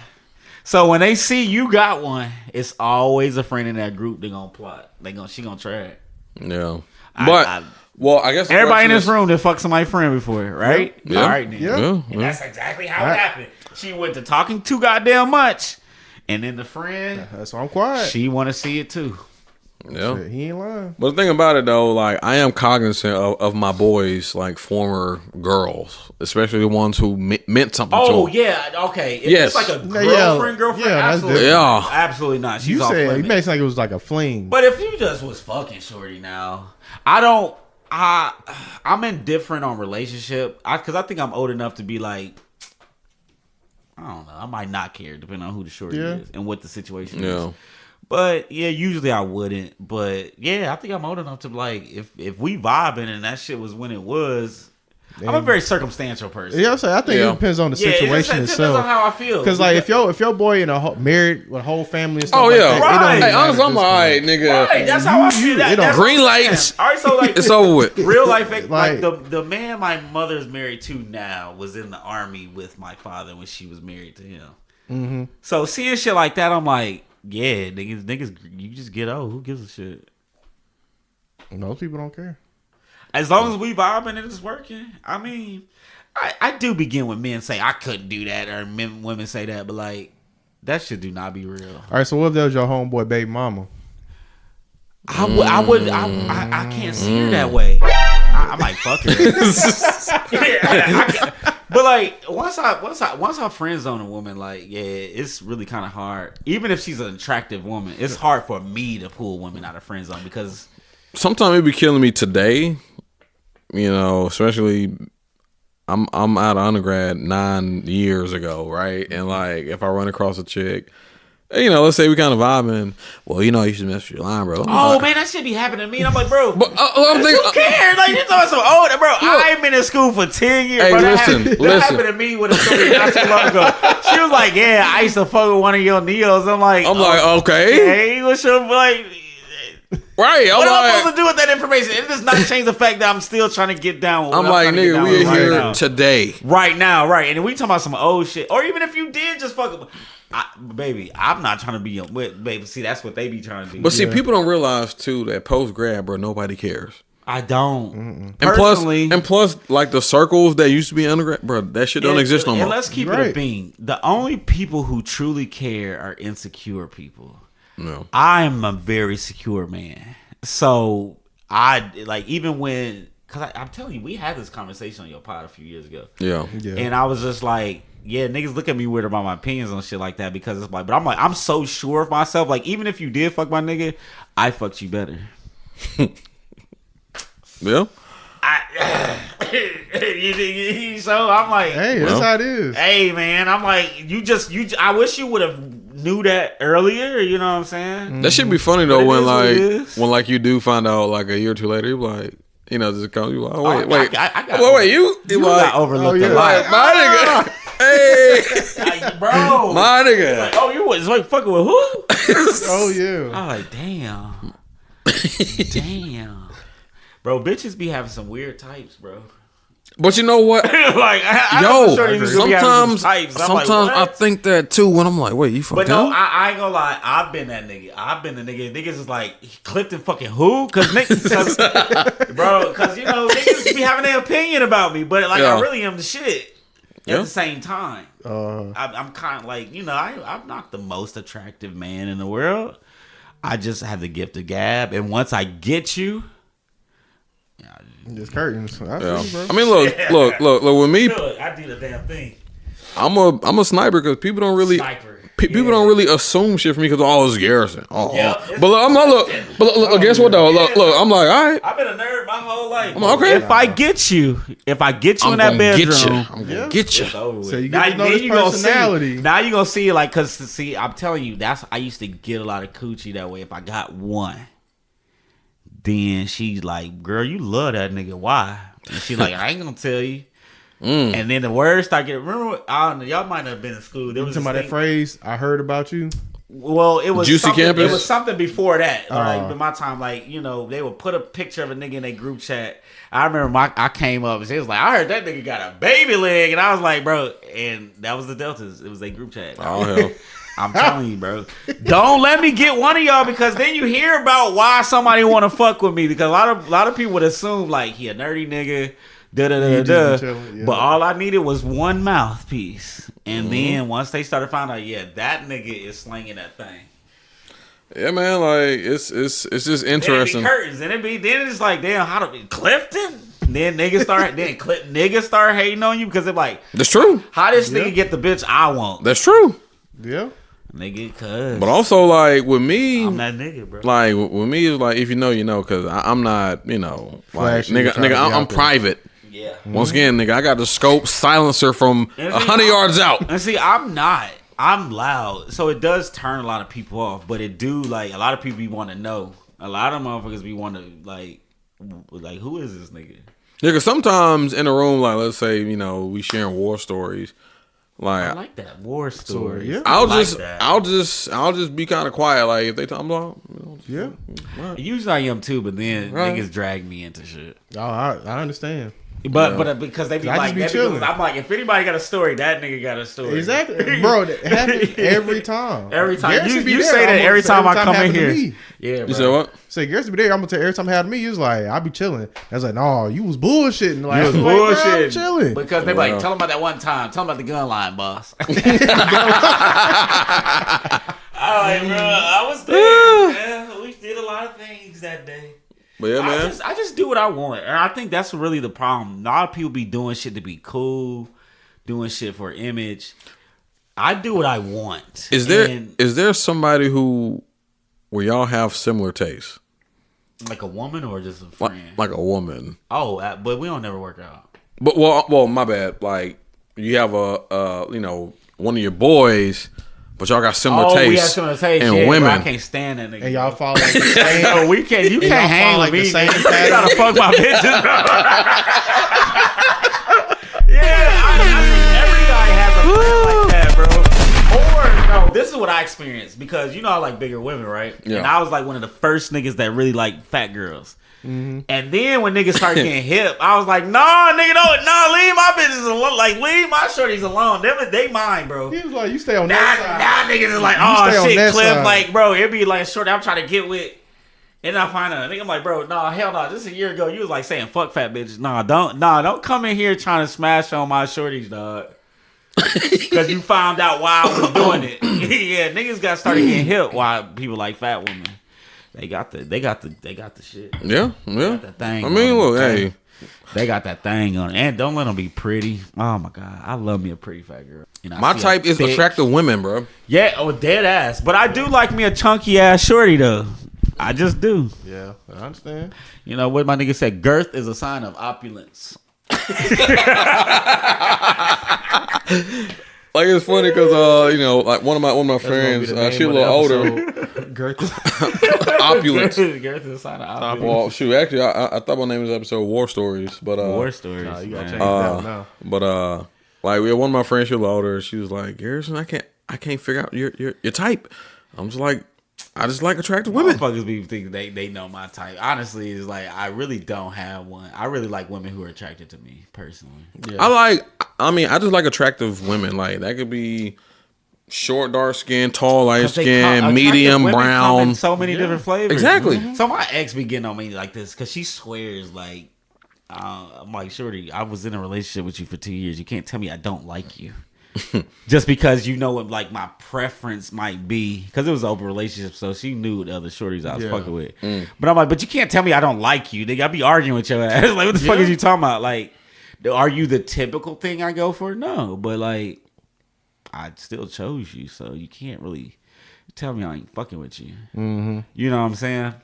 So when they see you got one, it's always a friend in that group. They gonna plot. She gonna try it. Yeah. But I guess everybody in this room that fucked somebody's friend before, right? Yeah. All right, then. Yeah. And that's exactly how it happened. She went to talking too goddamn much, and then the friend. That's why I'm quiet. She want to see it too. Yeah, shit, he ain't lying. But the thing about it though, like I am cognizant of my boys, like former girls, especially the ones who meant something to them. Oh yeah, okay. If it's like a girlfriend, absolutely, absolutely not. She's off limits. You made it sound like it was like a fling. But if you just was fucking shorty now, I'm indifferent on relationship because I think I'm old enough to be like, I don't know. I might not care depending on who the shorty is and what the situation is. But yeah, usually I wouldn't. But yeah, I think I'm old enough to like if we vibing and that shit was when it was. I'm a very circumstantial person. Yeah, I think it depends on the situation itself. It depends on how I feel. Because like if your boy married with a whole family and stuff right. Hey, honestly, I'm alright, nigga. Right, that's how I feel. That's green lights. All right, so like it's over with. Real life, like the man my mother's married to now was in the army with my father when she was married to him. Mm-hmm. So seeing shit like that, I'm like, yeah, niggas, you just get old. Who gives a shit? Most people don't care. As long as we vibing and it's working. I mean, I do begin with men say I couldn't do that, or women say that, but like that shit do not be real. All right, so what if that was your homeboy baby mama? I can't see her that way. I might fuck her. But like once I friend zone a woman, like it's really kind of hard. Even if she's an attractive woman, it's hard for me to pull women out of friend zone because sometimes it be killing me today. You know, especially I'm out of undergrad 9 years ago, right? And like if I run across a chick, you know, let's say we kind of vibing. Well, you know, you should mess with your line, bro. Man, that shit be happening to me. And I'm like, bro, but, I'm thinking, who cares? Like you're talking so old, bro. I've been in school for 10 years. Hey, bro. That listen. happened to me with a story not too long ago. She was like, yeah, I used to fuck with one of your neos. I'm like, okay. Hey, what's your like? Right, what am I supposed to do with that information? It does not change the fact that I'm still trying to get down with I'm like, nigga, we are here today. Right now, right. And we talking about some old shit. Or even if you did just fuck baby, I'm not trying to be with baby. See, that's what they be trying to do. But see, people don't realize too that post grad, bro, nobody cares. I don't. Mm-mm. And plus, like the circles that used to be undergrad, bro, that shit don't exist no more. And let's keep it a bean. The only people who truly care are insecure people. No. I'm a very secure man. So I like even when because I'm telling you, we had this conversation on your pod a few years ago. Yeah. And I was just like, yeah, niggas look at me weird about my opinions on shit like that because it's like, but I'm like, I'm so sure of myself. Like, even if you did fuck my nigga, I fucked you better. Yeah. So I'm like, hey, that's how it is. Hey, man, I'm like, I wish you would have knew that earlier. You know what I'm saying? That should be funny though when you do find out like a year or two later, you're like, you know, just come, you like, oh, wait, you got overlooked a lot, my nigga. Hey, bro, my nigga. Like, oh, you was like fucking with who? Oh yeah. I'm like, damn. Bro, bitches be having some weird types, bro. But you know what? Like, sometimes I think that too when I'm like, wait, you fucking. But no, I ain't gonna lie. I've been that nigga. Niggas is like, Clifton fucking who? Because you know, niggas be having their opinion about me, but like, I really am the shit at the same time. I'm kind of like, you know, I'm not the most attractive man in the world. I just have the gift of gab, and once I get you. Just curtains. I mean, look. With me, I do the damn thing. I'm a sniper because people don't really don't really assume shit for me because it's Garrison. But look, guess what though? Look, I'm like, all right. I've been a nerd my whole life. I'm like, okay. If I get you in that bedroom, I'm gonna get you. So you get to know his personality. Now you gonna see it, like, cause see, I'm telling you, I used to get a lot of coochie that way. If I got one. Then she's like, girl, you love that nigga. Why? And she's like, I ain't gonna tell you. And then the words start getting. Remember, I don't know, y'all might have been in school. There was talking about that phrase, I heard about you. Well, it was Juicy Campus. It was something before that. Like in my time, like, you know, they would put a picture of a nigga in their group chat. I remember I came up and she was like, I heard that nigga got a baby leg, and I was like, bro, and that was the Deltas. It was their group chat. Oh hell. I'm telling you, bro. Don't let me get one of y'all because then you hear about why somebody want to fuck with me because a lot of people would assume like he a nerdy nigga, da. But all I needed was one mouthpiece, and then once they started finding out, that nigga is slinging that thing. Yeah, man, like it's just interesting. Then it be curtains, and then it's like, damn, how do Clifton? Then niggas start hating on you because they're like, that's true. How this nigga get the bitch I want? That's true. Yeah. Nigga, cuz. But also, like, with me... I'm that nigga, bro. Like, with me, it's like, if you know, you know, because I'm not, you know... Like, nigga, I'm private. Yeah. Once again, nigga, I got the scope silencer from 100 yards out. And see, I'm not. I'm loud, so it does turn a lot of people off. But it do like a lot of people want to know. A lot of motherfuckers be want to like who is this nigga? Yeah, cause sometimes in a room, like let's say we sharing war stories. Like I like that war story. Yeah. I'll just be kind of quiet. Like if they talk about, right. Usually I am too, but then niggas drag me into shit. Oh, I understand. But because they be like, I'm like, if anybody got a story, that nigga got a story. Exactly, bro. It happens every time. Every time you say that every time I come in here. Yeah, bro. You say what? Say Garrison be there. I'm gonna tell you, every time it happened to me, you was like, I be chilling. I was like, no, you was bullshitting. Like, you was bullshitting. I'm chilling. Because they like, tell them about that one time. Tell them about the gun line, boss. All right, bro. I was there. Man. We did a lot of things that day. But yeah, man. I just do what I want. And I think that's really the problem. A lot of people be doing shit to be cool, doing shit for image. I do what I want. Is there somebody where y'all have similar tastes? Like a woman or just a friend? Like a woman. Oh, but we don't never work out. But well, my bad. Like you have one of your boys. But y'all got similar tastes. We have similar tastes. And women. Bro, I can't stand that nigga. And y'all follow like the same. No, we can't. You can't hang like with me. The same you gotta fuck my bitches. Every guy has a friend like that, bro. Or no, this is what I experienced because I like bigger women, right? Yeah. And I was like one of the first niggas that really like fat girls. Mm-hmm. And then when niggas started getting hip, I was like, nah, nigga, leave my bitches alone. Like, leave my shorties alone. They mine, bro. He was like, you stay on that side. Now niggas is like, oh shit, Cliff. Side. Like, bro, it'd be like a shorty I'm trying to get with. And I find out, I'm like, bro, nah, hell no. Just a year ago, you was like saying, fuck fat bitches. Don't come in here trying to smash on my shorties, dog. Because you found out why I was doing it. Yeah, niggas got started getting hip why people like fat women. They got the shit. Yeah. That thing. I mean, look, hey. They got that thing on it. And don't let them be pretty. Oh, my God. I love me a pretty fat girl. My type is attractive women, bro. Yeah, dead ass. But I do like me a chunky ass shorty, though. I just do. Yeah, I understand. You know what my nigga said? Girth is a sign of opulence. Like it's funny because like one of my friends, she a little older. Girth, opulence. Girth is a sign of opulence. Well, shoot, actually, I thought my name was episode War Stories, but War Stories. Nah, you gotta change that now. But like we had one of my friends, she a little older. She was like, Garrison, I can't figure out your type. I'm just like, I just like attractive women. Motherfuckers be thinking they know my type. Honestly, it's like I really don't have one. I really like women who are attracted to me personally. Yeah. I just like attractive women. Like that could be short, dark skin, tall, light skin, medium, brown. Come in so many different flavors. Exactly. Mm-hmm. So my ex be getting on me like this because she swears like I'm like, shorty, I was in a relationship with you for 2 years. You can't tell me I don't like you. Just because you know what like my preference might be, because it was an open relationship, so she knew the other shorties I was fucking with. But I'm like, but you can't tell me I don't like you, nigga. I be arguing with your ass. Like, what the fuck is you talking about? Like, are you the typical thing I go for? No, but like, I still chose you, so you can't really tell me I ain't fucking with you. Mm-hmm. You know what I'm saying?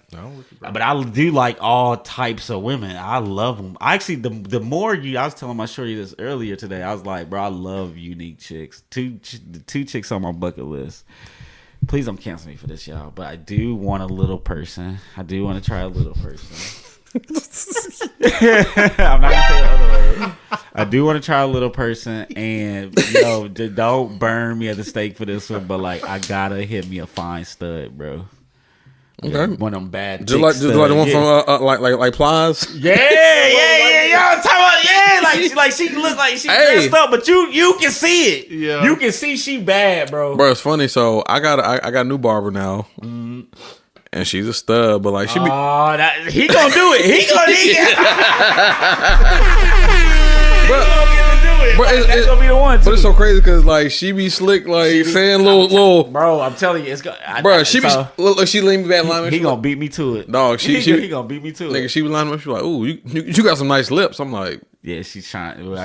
But I do like all types of women. I love them. Actually, the more I was telling my shorty this earlier today. I was like, bro, I love unique chicks. Two chicks on my bucket list. Please don't cancel me for this, y'all. But I do want a little person. I do want to try a little person. I'm not gonna say the other way. I do want to try a little person, and don't burn me at the stake for this one. But like, I gotta hit me a fine stud, bro. Okay, one of them bad. Just like the one from like Plies. Yeah. Y'all talking about like she look like she dressed up, but you can see it. Yeah, you can see she bad, bro. Bro, it's funny. So I got a new barber now. Mm-hmm. And she's a stud, but like she be. Oh, he gonna do it. He gonna That's gonna be the one. Too. But it's so crazy because like she be slick, like saying little. Bro, I'm telling you, it's bro. She look like she leaned me back line. He gonna beat me to it. Dog, he gonna beat me to it. Nigga, she was lining up. She was like, "Ooh, you got some nice lips." I'm like, yeah, she's trying. What's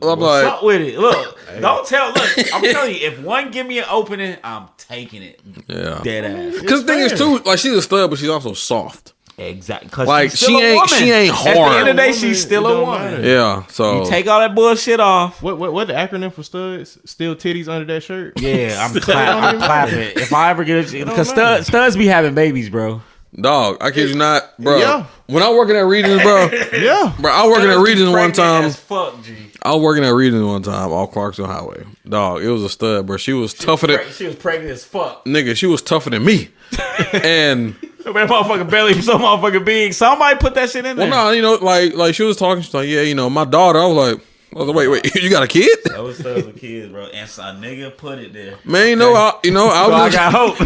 up with it? Look, don't tell. Look, I'm telling you, if one give me an opening, I'm taking it. Yeah, dead ass. Because the thing is too, like she's a stud, but she's also soft. Exactly. Like she ain't hard. At the end of the day, she's still a woman. Yeah. So you take all that bullshit off. What the acronym for studs? Still titties under that shirt? Yeah, I'm clapping. If I ever get it, because studs be having babies, bro. Dog, I kid you not, bro. Yeah. When I was working at Regions, bro. Yeah. Bro, I was working at Regions one time. As fuck, G. I was working at Regions one time off Clarksville Highway. Dog, it was a stud, bro. She was tougher than... She was pregnant as fuck. Nigga, she was tougher than me. And... That motherfucking belly was so motherfucking big. Somebody put that shit in there. Well, no, you know, like she was talking. She's like, yeah, you know, my daughter. I was like, wait, you got a kid? Those studs were kids, bro. And so a nigga put it there. Man, you know, I was. I got hope.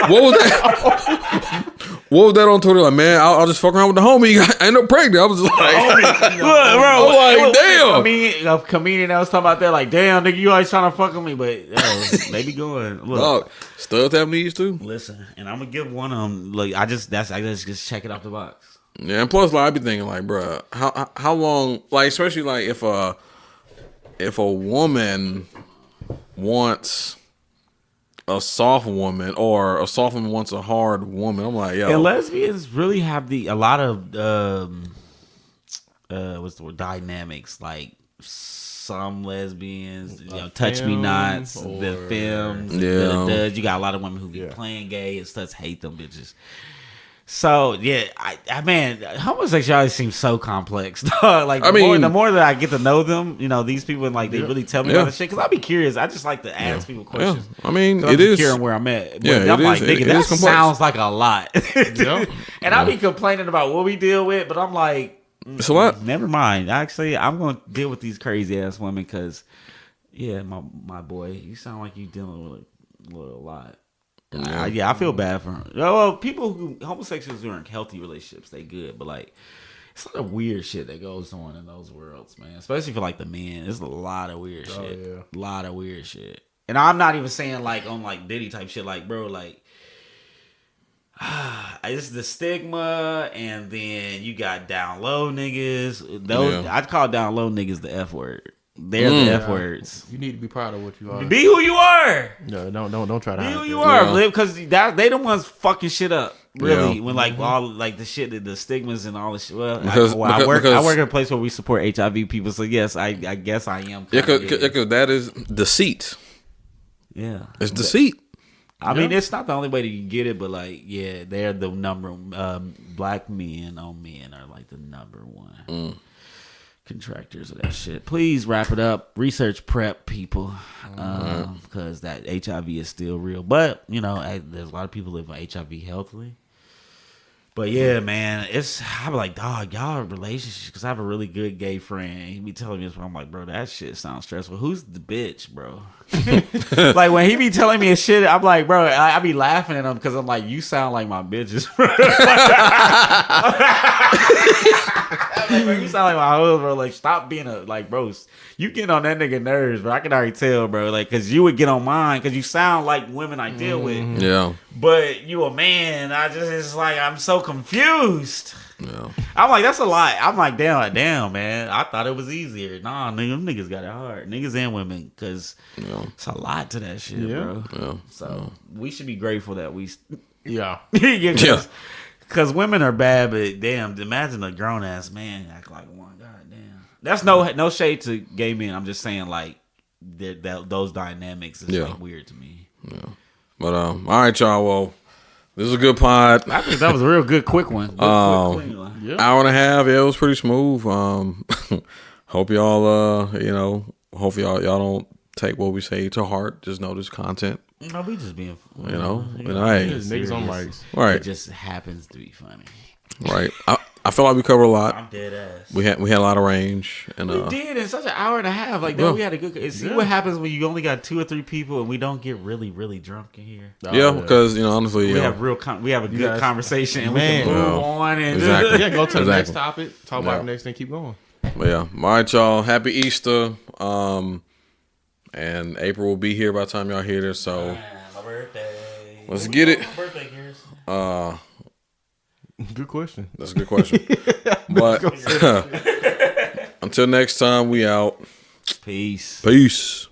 What was that? What was that on Twitter? Like, man, I'll just fuck around with the homie. I ain't no pregnant. I was just like, look, bro. I'm like, damn. A comedian that was talking about that, like, damn, nigga, you always trying to fuck with me, but they be going. Look, dog, studs have needs too. Listen, and I'm gonna give one of them. Like, I just check it off the box. Yeah, and plus, like, I be thinking, like, bro, how long, like, especially like if a woman wants a soft woman or a soft woman wants a hard woman, I'm like, yo. And lesbians really have a lot of what's the word, dynamics. Like some lesbians, touch me nots, the films, the you got a lot of women who be playing gay and stuff, hate them bitches. So yeah, I man, homosexuality seems so complex. Like the more that I get to know them, you know, these people, and like they really tell me about this shit, because I be curious. I just like to ask people questions. I mean, it is hearing where I'm at. Yeah, I'm like, nigga, that sounds like a lot. And I be complaining about what we deal with, but I'm like, it's a lot. Never mind. Actually, I'm gonna deal with these crazy ass women because, yeah, my boy, you sound like you dealing with a lot. I feel bad for her. Well, homosexuals who are in healthy relationships, they good, but like it's a lot of weird shit that goes on in those worlds, man. Especially for like the men, there's a lot of weird shit. Yeah. A lot of weird shit. And I'm not even saying like on like Diddy type shit, like bro, like it's the stigma, and then you got down low niggas. Those I'd call down low niggas the F word. They're the F words. You need to be proud of what you are. Be who you are. No, don't try to be who you are, because they the ones fucking shit up. Really, when like all like the shit, the stigmas and all this shit. Well, I work at a place where we support HIV people, so yes, I guess I am. Yeah, because that is deceit. Yeah, it's deceit. I mean, it's not the only way that you get it, but like, yeah, they're the number. Black men on men are like the number one. Contractors of that shit. Please wrap it up. Research prep, people, because that HIV is still real. But you know, there's a lot of people live on HIV healthily. But yeah, man, I'm like, dog, y'all relationships. Because I have a really good gay friend. He be telling me this, I'm like, bro, that shit sounds stressful. Who's the bitch, bro? Like when he be telling me his shit, I'm like, bro, I be laughing at him because I'm like, you sound like my bitches. Like, bro, you sound like my husband, bro. Like, stop being bro, you getting on that nigga nerves, bro. I can already tell, bro. Like, because you would get on mine because you sound like women I deal with. Yeah. But you a man. It's like, I'm so confused. Yeah. I'm like, that's a lot. I'm like, damn, man. I thought it was easier. Nah, nigga, them niggas got it hard. Niggas and women, because it's a lot to that shit, bro. Yeah. So we should be grateful that we... Yeah. Because women are bad, but damn, imagine a grown ass man act like one. God damn. That's no shade to gay men. I'm just saying like those dynamics is like weird to me. Yeah. But all right, y'all. Well, this is a good pod. I think that was a real good quick one. Hour and a half. Yeah, it was pretty smooth. Hope y'all hopefully y'all don't take what we say to heart. Just know this content. No, we just being, hey, niggas on mics. Right. It just happens to be funny. Right. I feel like we covered a lot. I'm dead ass. We had a lot of range, and we did in such an hour and a half. Like, we had a good. See what happens when you only got 2 or 3 people and we don't get really, really drunk in here. Because honestly, we have a good conversation, and we can move on and go to the next topic. Talk about the next thing. Keep going. But all right, y'all. Happy Easter. And April will be here by the time y'all hear this, so my birthday. Let's get it. My birthday, Garrison. Good question. That's a good question. But until next time, we out. Peace. Peace.